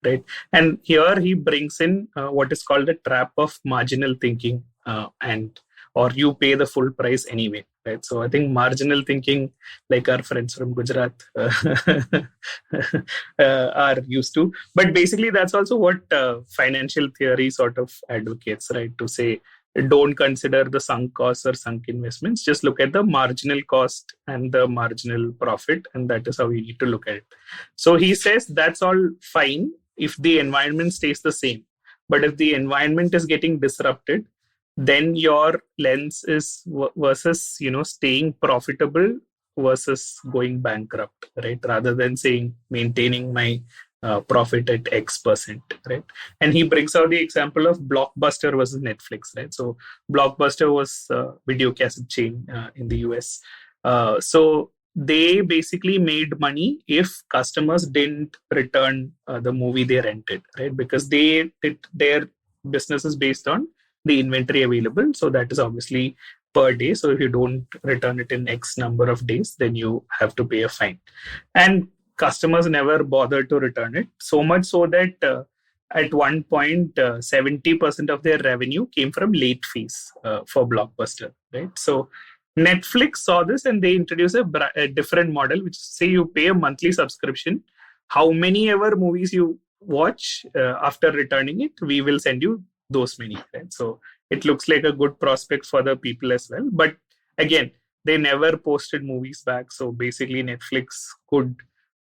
right? And here he brings in what is called the trap of marginal thinking, or you pay the full price anyway, right? So I think marginal thinking, like our friends from Gujarat are used to. But basically, that's also what financial theory sort of advocates, right? To say, don't consider the sunk costs or sunk investments. Just look at the marginal cost and the marginal profit. And that is how you need to look at it. So he says that's all fine if the environment stays the same. But if the environment is getting disrupted, then your lens is versus staying profitable versus going bankrupt, right? Rather than saying maintaining my profit at X%, right? And he brings out the example of Blockbuster versus Netflix, right? So Blockbuster was a video cassette chain in the US. So they basically made money if customers didn't return the movie they rented, right? Because their business is based on the inventory available. So that is obviously per day. So if you don't return it in X number of days, then you have to pay a fine. And customers never bothered to return it. So much so that at one point, 70% of their revenue came from late fees for Blockbuster, right? So Netflix saw this and they introduced a different model, which say you pay a monthly subscription. How many ever movies you watch after returning it, we will send you those many, right? So it looks like a good prospect for the people as well. But again, they never posted movies back. So basically Netflix could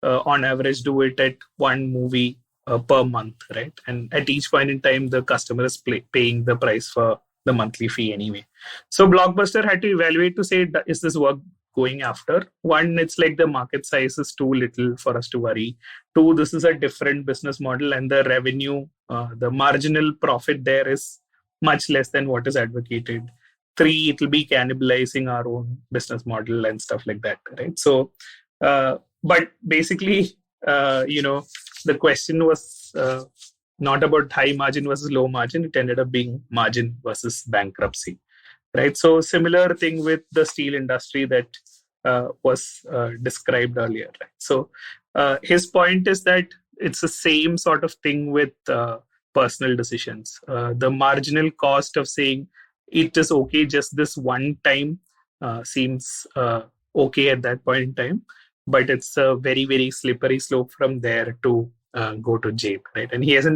on average do it at one movie per month, right? And at each point in time, the customer is paying the price for the monthly fee anyway. So Blockbuster had to evaluate to say, is this work going after? One, it's like the market size is too little for us to worry. Two, this is a different business model and the revenue, the marginal profit there is much less than what is advocated. Three, it will be cannibalizing our own business model and stuff like that, right? So, but basically, the question was not about high margin versus low margin. It ended up being margin versus bankruptcy, right? So similar thing with the steel industry that was described earlier, right? So his point is that it's the same sort of thing with personal decisions. The marginal cost of saying it is okay just this one time seems okay at that point in time. but it's a very, very slippery slope from there to go to jail, right? And he has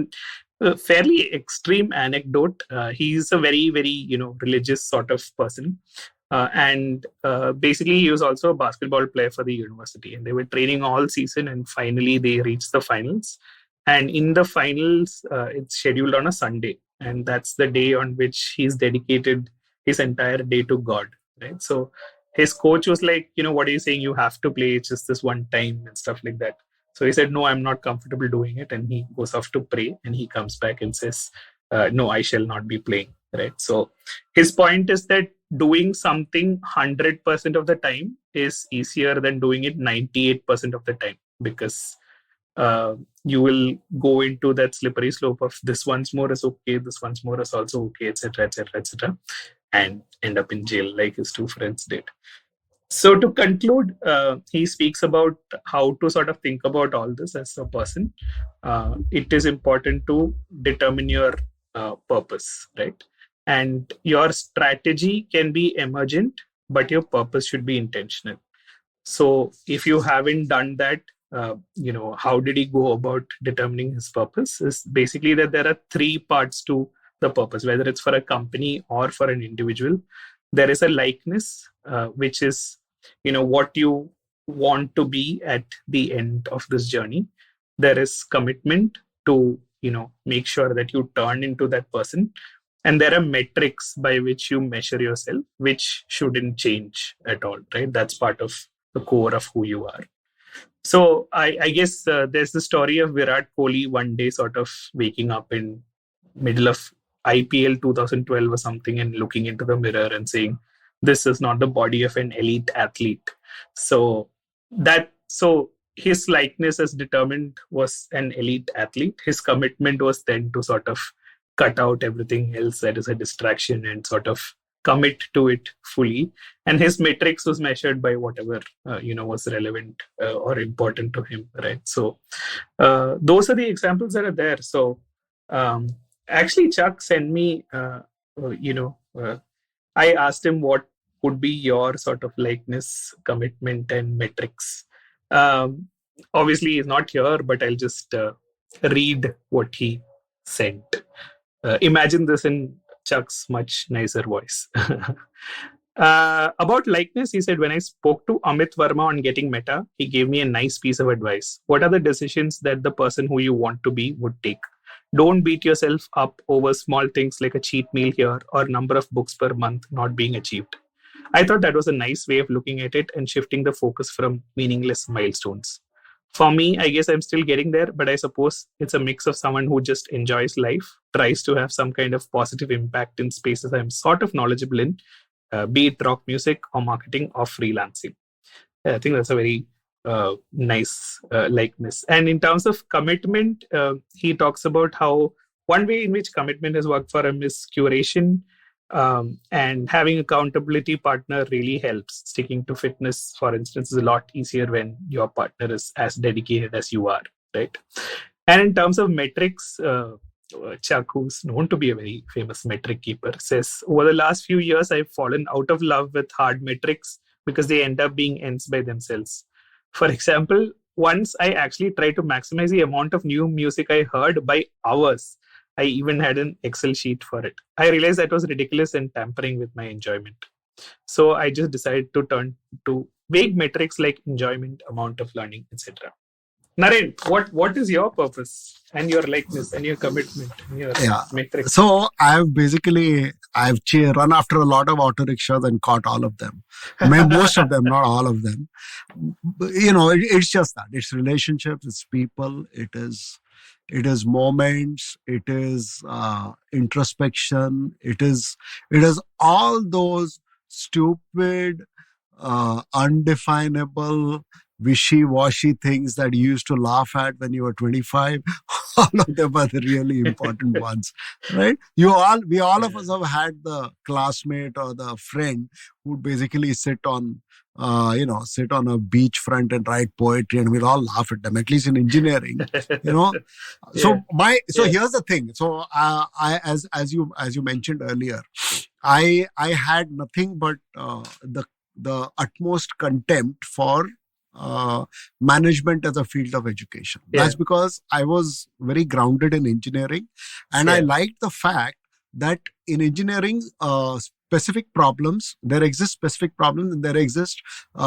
a fairly extreme anecdote. He's a very, very, religious sort of person. And basically, he was also a basketball player for the university. And they were training all season, and finally they reached the finals. And in the finals, it's scheduled on a Sunday. And that's the day on which he's dedicated his entire day to God, right? So his coach was like, what are you saying? You have to play. It's just this one time and stuff like that. So he said, no, I'm not comfortable doing it. And he goes off to pray, and he comes back and says, no, I shall not be playing, right? So his point is that doing something 100% of the time is easier than doing it 98% of the time, because you will go into that slippery slope of this once more is okay, this once more is also okay, etc., etc., etc., and end up in jail like his two friends did. So to conclude, he speaks about how to sort of think about all this as a person. It is important to determine your purpose, right? And your strategy can be emergent, but your purpose should be intentional. So if you haven't done that, how did he go about determining his purpose? Is basically that there are three parts to the purpose, whether it's for a company or for an individual. There is a likeness, which is, what you want to be at the end of this journey. There is commitment to, make sure that you turn into that person. And there are metrics by which you measure yourself, which shouldn't change at all, right? That's part of the core of who you are. So I guess there's the story of Virat Kohli one day sort of waking up in middle of IPL 2012 or something and looking into the mirror and saying, this is not the body of an elite athlete. So his likeness as determined was an elite athlete. His commitment was then to sort of cut out everything else that is a distraction and sort of commit to it fully. And his metrics was measured by whatever, was relevant or important to him, right? So those are the examples that are there. So actually, Chuck sent me, I asked him what would be your sort of likeness, commitment, and metrics. Obviously, he's not here, but I'll just read what he sent. Imagine this in Chuck's much nicer voice. About likeness, he said, when I spoke to Amit Verma on Getting Meta, he gave me a nice piece of advice. What are the decisions that the person who you want to be would take? Don't beat yourself up over small things like a cheat meal here or number of books per month not being achieved. I thought that was a nice way of looking at it and shifting the focus from meaningless milestones. For me, I guess I'm still getting there, but I suppose it's a mix of someone who just enjoys life, tries to have some kind of positive impact in spaces I'm sort of knowledgeable in, be it rock music or marketing or freelancing. I think that's a very nice likeness. And in terms of commitment, he talks about how one way in which commitment has worked for him is curation. And having accountability partner really helps. Sticking to fitness, for instance, is a lot easier when your partner is as dedicated as you are, right? And in terms of metrics, Chuck, who's known to be a very famous metric keeper, says, over the last few years, I've fallen out of love with hard metrics because they end up being ends by themselves. For example, once I actually tried to maximize the amount of new music I heard by hours. I even had an Excel sheet for it. I realized that was ridiculous and tampering with my enjoyment. So I just decided to turn to vague metrics like enjoyment, amount of learning, etc. Naren, what is your purpose and your likeness and your commitment and your metrics? So I've run after a lot of auto rickshaws and caught all of them. Most of them, not all of them. It's just that. It's relationships, it's people, it is moments, it is introspection, it is all those stupid, undefinable, wishy-washy things that you used to laugh at when you were 25. All of them are the really important ones, right? We all of us have had the classmate or the friend who basically sit on a beachfront and write poetry, and we'll all laugh at them, at least in engineering, So here's the thing. So I, as you mentioned earlier, I had nothing but the utmost contempt for management as a field of education. That's because I was very grounded in engineering, and I liked the fact that in engineering, specific problems, there exist specific problems and there exist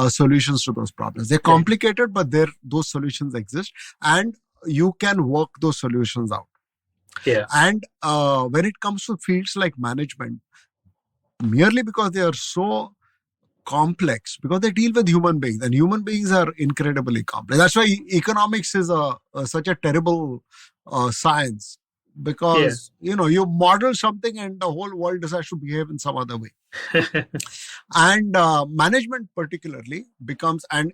solutions to those problems. They're complicated, but those solutions exist, and you can work those solutions out. And when it comes to fields like management, merely because they are so complex, because they deal with human beings, and human beings are incredibly complex. That's why economics is such a terrible science, because you model something and the whole world decides to behave in some other way. And management particularly becomes, and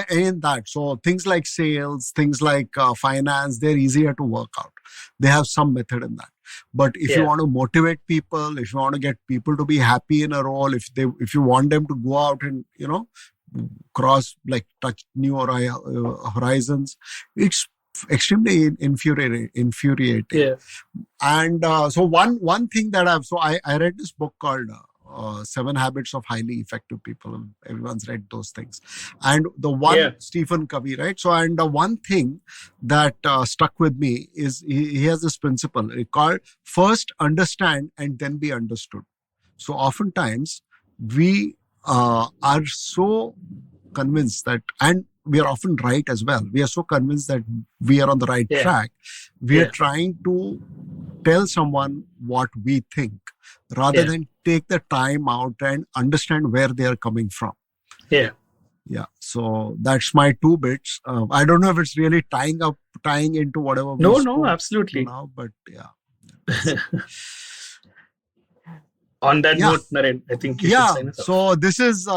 in that, so things like sales, things like finance, they're easier to work out. They have some method in that. But if you want to motivate people, if you want to get people to be happy in a role, if you want them to go out and touch new horizons, it's extremely infuriating. And so one thing that I read this book called 7 Habits of Highly Effective People. Everyone's read those things. And the one, Stephen Covey, right? So, and the one thing that stuck with me is he has this principle called first understand and then be understood. So oftentimes we are so convinced that, and we are often right as well. We are so convinced that we are on the right track. We are trying to tell someone what we think rather than take the time out and understand where they are coming from. So that's my 2 bits. I don't know if it's really tying into whatever we No, absolutely. Now, but On that note, Naren, I think you should sign us off. So this is,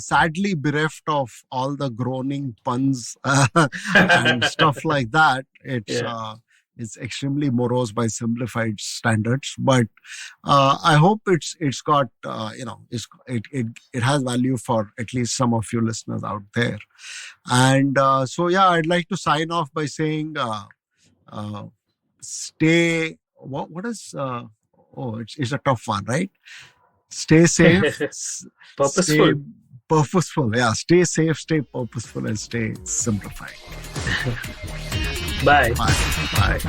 sadly bereft of all the groaning puns and stuff like that. It's extremely morose by Simblified standards, but I hope it's got it has value for at least some of you listeners out there. And I'd like to sign off by saying, stay. What is? It's a tough one, right? Stay safe, purposeful. Stay purposeful. Yeah, stay safe, stay purposeful, and stay simplified. Bye. Bye.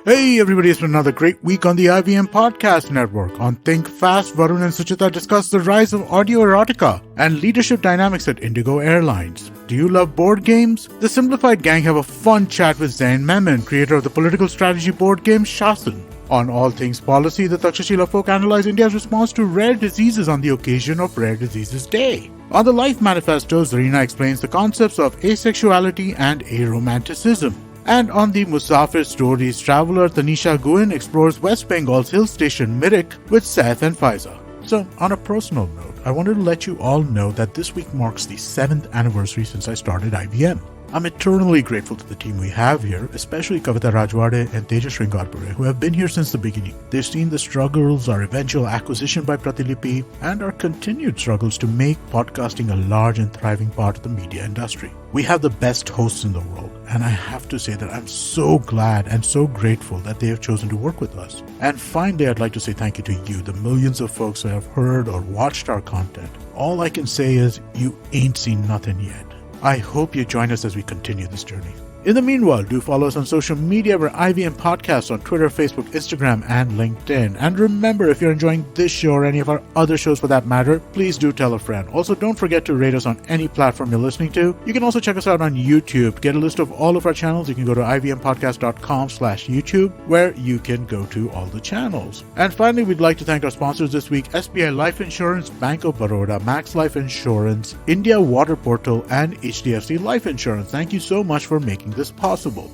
Hey everybody, it's been another great week on the IVM Podcast Network. On Think Fast, Varun and Suchita discuss the rise of audio erotica and leadership dynamics at Indigo Airlines. Do you love board games? The Simplified gang have a fun chat with Zain Memon, creator of the political strategy board game Shasan. On All Things Policy, the Takshashila folk analyze India's response to rare diseases on the occasion of Rare Diseases Day. On the Life Manifesto, Zarina explains the concepts of asexuality and aromanticism. And on the Musafir Stories, traveler Tanisha Guin explores West Bengal's hill station Mirik with Seth and Faiza. So, on a personal note, I wanted to let you all know that this week marks the 7th anniversary since I started IVM. I'm eternally grateful to the team we have here, especially Kavita Rajwade and Tejas Sringarpure, who have been here since the beginning. They've seen the struggles, our eventual acquisition by Pratilipi, and our continued struggles to make podcasting a large and thriving part of the media industry. We have the best hosts in the world, and I have to say that I'm so glad and so grateful that they have chosen to work with us. And finally, I'd like to say thank you to you, the millions of folks who have heard or watched our content. All I can say is, you ain't seen nothing yet. I hope you join us as we continue this journey. In the meanwhile, do follow us on social media. We're IVM Podcasts on Twitter, Facebook, Instagram, and LinkedIn. And remember, if you're enjoying this show or any of our other shows for that matter, please do tell a friend. Also, don't forget to rate us on any platform you're listening to. You can also check us out on YouTube. To get a list of all of our channels, you can go to ivmpodcast.com/YouTube, where you can go to all the channels. And finally, we'd like to thank our sponsors this week, SBI Life Insurance, Bank of Baroda, Max Life Insurance, India Water Portal, and HDFC Life Insurance. Thank you so much for making this possible.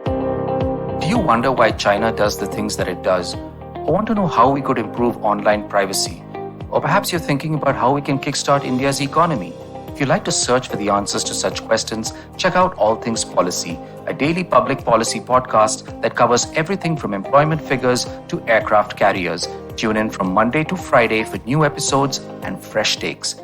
Do you wonder why China does the things that it does? Or want to know how we could improve online privacy? Or perhaps you're thinking about how we can kickstart India's economy. If you'd like to search for the answers to such questions, check out All Things Policy, a daily public policy podcast that covers everything from employment figures to aircraft carriers. Tune in from Monday to Friday for new episodes and fresh takes.